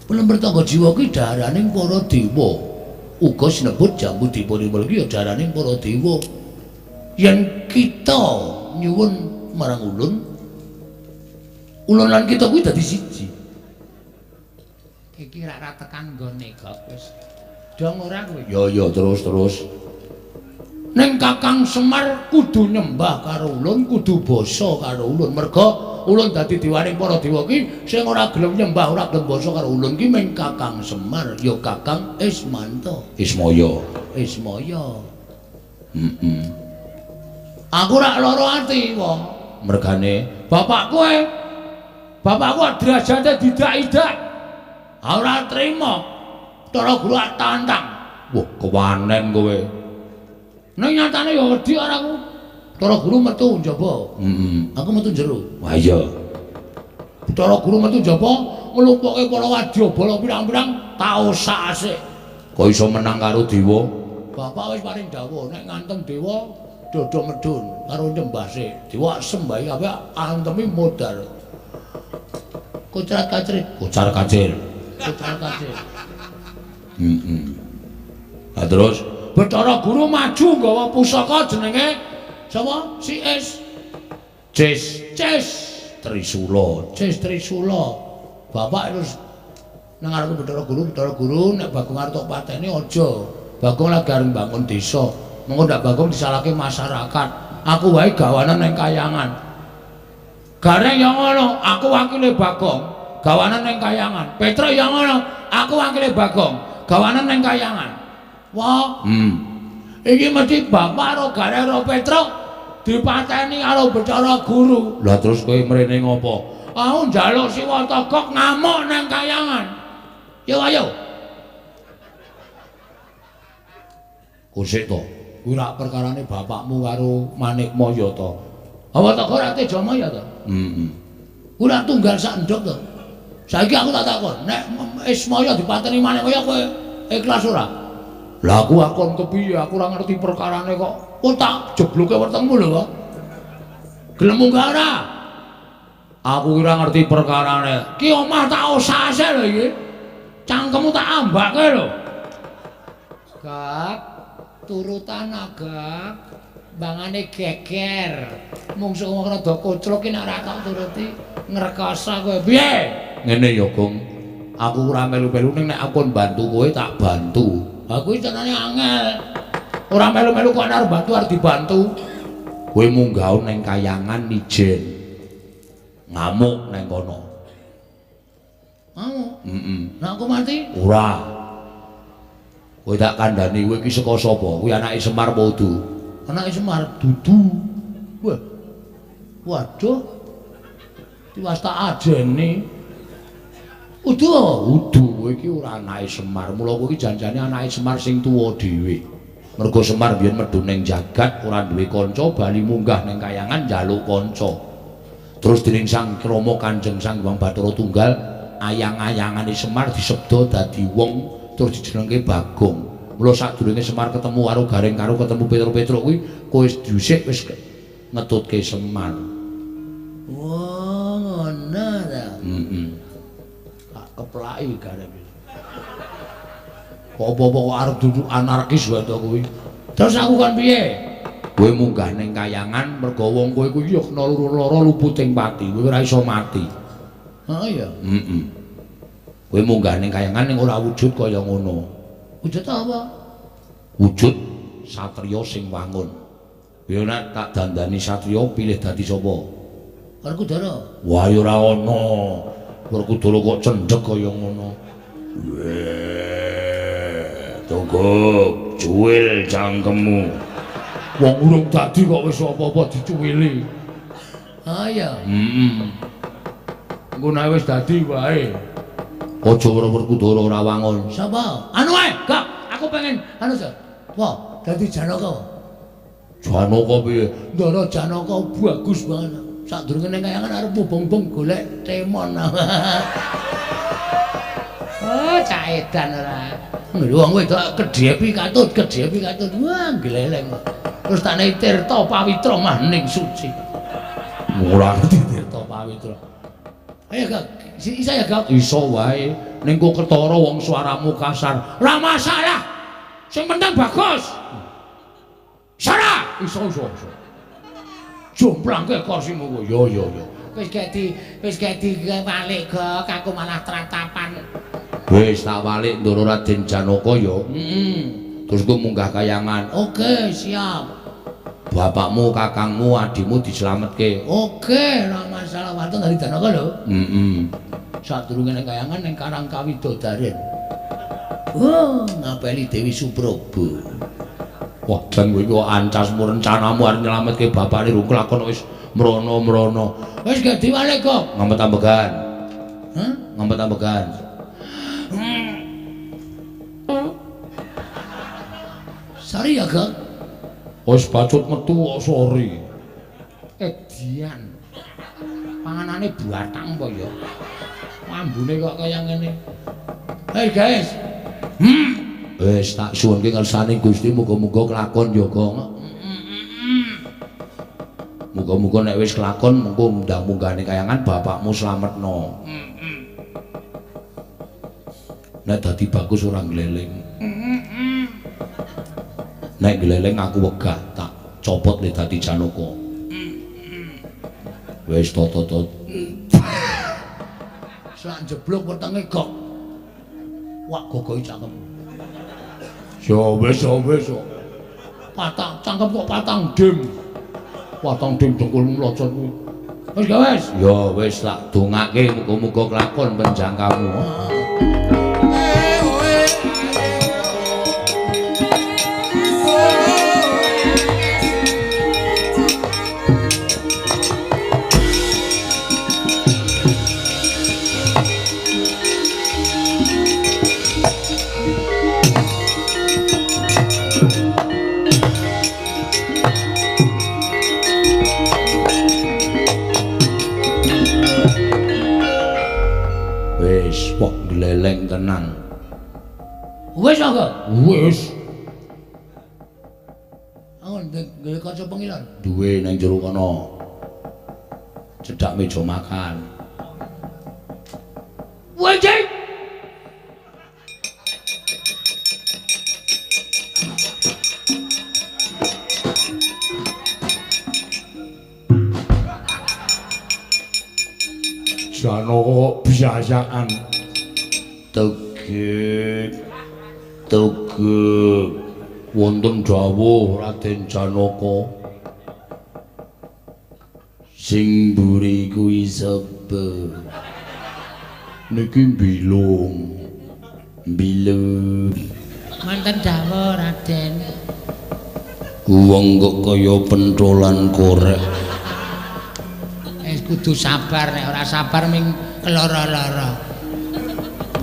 pelem pertangga jiwa kuwi daharaning para dewa. Uga sinebut jambu dipa nirmala kuwi ya daharaning para dewa. Yen kita nyuwun marang ulun, ulun lan kita kuwi dadi siji. Iki rak tekan nggone kok wis. Dong ora kowe. Ya terus. Ning Kakang Semar kudu nyembah karo ulun, kudu basa karo ulun. Merga ulun dadi dewaning para dewa ki sing ora gelem nyembah, ora gelem basa karo ulun ki mung Kakang Semar, ya Kakang Ismanto. Ismaya. Aku rak lara ati wong. Mergane Bapakku derajate didak-idak. Ora trima. Bathara Guru tantang. wah kewanen kowe. Ning nyatane ya wedi karo aku. Bathara Guru metu njaba. Aku metu jero. Wah iya. Bathara Guru metu njaba nglumpukke para wadyabala pirang-pirang taosa asik. Kok iso menang karo dewa? Bapak wis paring dawuh nek ngantem dewa dodo medun karo nyembah sik. Dewa sembahi kabeh antemi modal. Kocar-kacir. Nah terus Bathara Guru maju nggawa pusaka jenenge sapa? Cis Trisula. Bapak terus nang arep Bathara Guru nek Bagong arep tok pateni aja. Bagong lagi arep bangun desa. Mengko ndak Bagong disalahke masyarakat. Aku wae gawanan ning kayangan. Gareng yang ngono, aku wakile Bagong, gawanan ning kayangan. Petra yang ngono, aku wakile Bagong. Gawanan ning kayangan. Wah. Iki mesti bapak karo Gareng karo Petra dipateni karo Bathara Guru. Lah terus kowe mrene ngopo? Aku njaluk Siwatagak ngamuk nang kayangan. Yo ayo. Kusik to. Kuwi rak perkarane bapakmu karo Manikmaya to. Apa tak ora Tejamaya to? Kuwi rak tunggal sak ndok to. Saiki aku tak takon, nek Ismaya dipateni Manikmaya kowe ikhlas ora? Lah aku akon kepiye? Aku ora ngerti perkarane kok. Oh tak jebloke wetengmu lho kok. Gelem munggah ora? Aku ora ngerti perkarane. Ki omah tak osase lho iki. Cangkemmu tak ambake lho. Gak turutan agak bangane geger. Mungsuh wong rada koclok ki nek ora tak turuti ngrekoso kowe. Piye? Ngene ya, Gong. Aku ora melu-melu ning nek aku bantu kowe tak bantu. Aku iki carane angel. Ora melu-melu kok arep bantu arep dibantu. Kowe munggah ning kayangan nijen. Ngamuk nang kono. Mau? Nek aku mati? Ora. Kowe tak kandhani kowe iki saka sapa? Kuwi anake Semar apa Udu? Anake Semar dudu. Wah. Waduh. Diwasta ajene. Udu. Kowe iki ora anake Semar. Mula kowe iki janjane anake Semar sing tuwa dhewe. Mergo Semar biyen medhu ning jagat ora duwe kanca, bali munggah ning kayangan njaluk kanca. Terus dening Sang Rama Kanjeng Sang Hyang Bathara Tunggal, ayang-ayangane Semar disebda dadi wong terus dijenengke Bagong. Mula sadurunge Semar ketemu karo Gareng karo ketemu Petra kuwi kowe dhisik wis ngetutke Semar. Wah, ngono ta. Tak keplaki garep. Apa-apa kok arep duduk anarkis wae to kuwi. Terus aku kon piye? Kowe munggah ning kayangan mergo wong kowe kuwi ya kena lara luputing pati, kowe ora iso mati. Oh iya. Kowe munggah ning kayangan ning ora wujud kaya ngono. Wujud apa? Wujud satriya sing wangun. Ya nek tak dandani satriya pilih dadi sapa? Werkudara. Wah ya ora ana. Werkudara kok cendhek kaya ngono. Cukup, cuwil cangkemmu. Wong urung dadi kok wis apa-apa dicuwili. Ah iya. Engko nek wis dadi wae. Aja ora Werkudara ora wangun. Sapa? Anu ae, Gak. Aku pengen anu sih. Wah, dadi Janaka. Janaka piye? Ndara Janaka bagus banget. Sadurunge ning kayangan arep mubeng-beng golek temon. Oh, cah edan ora. Wong wedok kedhepi katut. Wah, gleleng. Terus tak nek Tirta Pawitra maning suci. Ora ngerti Tirta Pawitra. Ayo, Gak. Iso ya, Gak? Iso wae. Ning kok ketara wong suaramu kasar. Ora masalah. Sing penting bagus. Sara, Iso. Jomplangke kursimu kowe. Yo. wis gak balik Gak, aku malah tratapan. Wis tak balik Ndara Raden Janaka ya. Terus kowe munggah kayangan. Oke, siap. Bapakmu, kakangmu, adikmu dislametke. Oke, ora masalah waton dari Janaka lho. Sadurunge Sadurunge ning kayangan ning Karang Kawidodaren. Oh, ngapeli Dewi Supraba. Wah, ben kowe iki kok ancasmu rencanamu arep nyelametke bapakne rung kelakon wis mrono-mrono. Wis gak diwale kok. Ngempet ambegan. Hah? Ngempet ambegan. Sari ya, Gak? Wis bacut metu kok sori. Edian. Panganane batang apa ya? Ambune kok kaya ngene. Hei, guys. Wis tak suwunke ngersani Gusti muga-muga kelakon ya, Gong. Muga-muga nek wis kelakon mengko ndang munggahane kayangan bapakmu slametno. Nek dadi bagus ora gleleng. Nek gleleng aku wegah tak copot le dadi Janaka. Wis tot. Sak jeblok wetenge Gok. Wak gogohi cangkem. Yo wis. Patang cangkem kok patang dim. Watang dim dengkulmu locot kuwi. Wis gak wis? Ya wis tak dongake muga-muga kelakon penjangkamu. Wis kok gleleng tenan. Wis apa? Wis Aku nggawe kaca pengilan. duwe nang jero kono. Cedhak meja makan. Woi, Cik. Janaka kok biasaan. Tegek wonten dawuh Raden Janaka. Sing mburi kuwi sapa? Niki mbilung. Manten dawuh Raden. Wong kok kaya pentolan korek. Kudu sabar, nek ora sabar ming keloro-loro.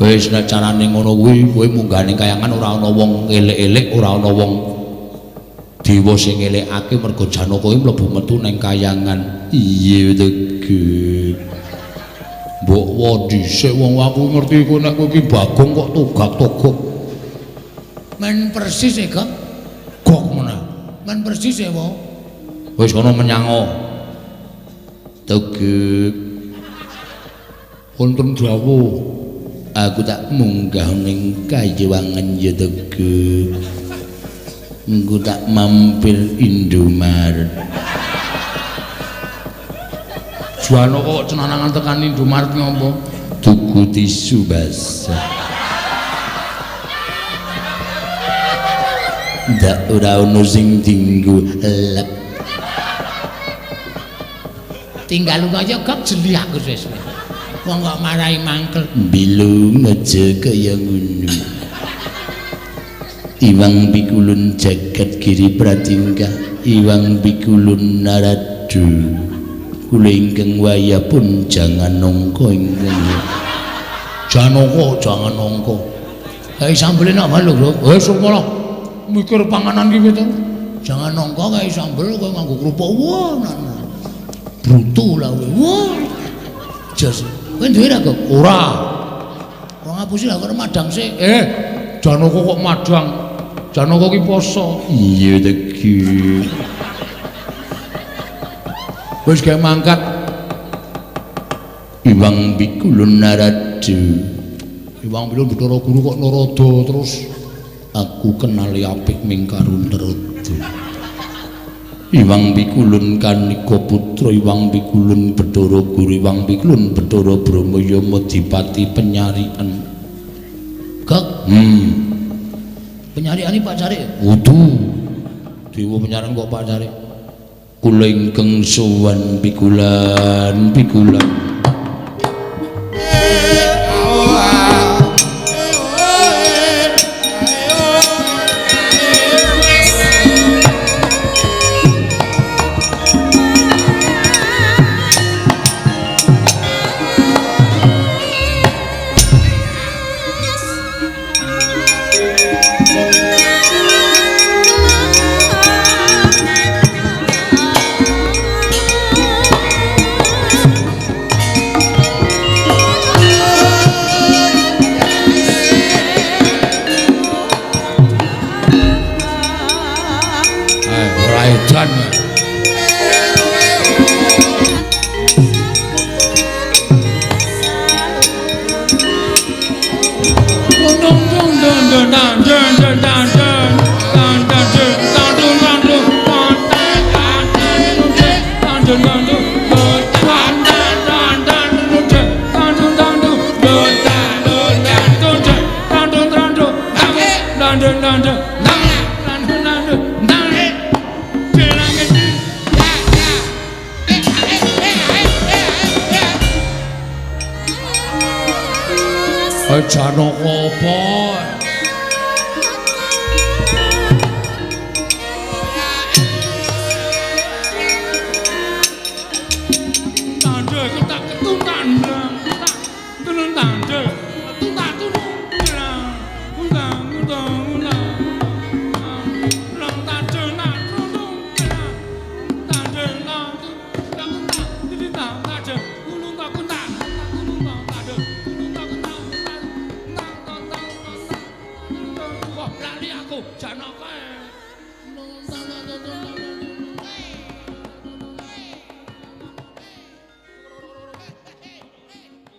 Wis nek carane ngono kuwi kowe munggah ning kayangan ora ana wong elek-elek, ora ana wong dewa sing elekake mergo Janaka kuwi mlebu metu ning kayangan. Iya tegek. Mbok wae dhisik wong aku ngerti kowe nek kowe iki Bagong kok togak-togok. Men persis e, Gok. Gok meneh. Men persis e, wo. Wis kono menyango. Tegep wonten dawuh aku tak munggah ning Kajewangan ya Tegep engko tak mampir Indomaret. Juwana kok cenanangan tekan Indomaret ngopo? Tuku tisu basah. Ndak ora ono sing dinggo lep. Tinggal kaya gak jeli aku wis. Wong kok marahi mangkel. Bilung aja kaya ngono. Iwang bikulun jagat giri pratingkah, iwang bikulun naradu. Kula ingkang waya pun jangan nongko ingkang. Jangan nongko. Kae sambel nak malu, Bro. Wis ora. Mikir panganan ki to. Jangan nongko kae sambel kowe nganggo kerupuk. Wah, brutu lah kowe. Wah. Jas. Kowe duwe ra kok? Ora. Ora ngapusi lah karo madang sik. Janoko kok madang. Janoko ki poso. Iya Tegi. Wis gawe mangkat. Iwang bikulun naradu. Iwang bikulun Bathara Guru kok narada terus aku kenali apik ming karo Narada. Iwang bikulun Kanika putra, iwang bikulun Bathara Guru, iwang bikulun Bathara Brahmaya Madipati penyarian. Gak? Penyariane Pak Cari. Wudu. Dewa penyarian kok Pak Cari. Kula ingkang sowan bikulan. Janaka apa? Tandha ketak ketuntan. Tenun tandha. Ketuntan tunu. Undang. Nang tandha nak rundung. Tandha nang ketuntan. Ditang tandha. Gunung tak kuntan. Gunung tak tandha. Gunung tak kuntan. Lali aku Janaka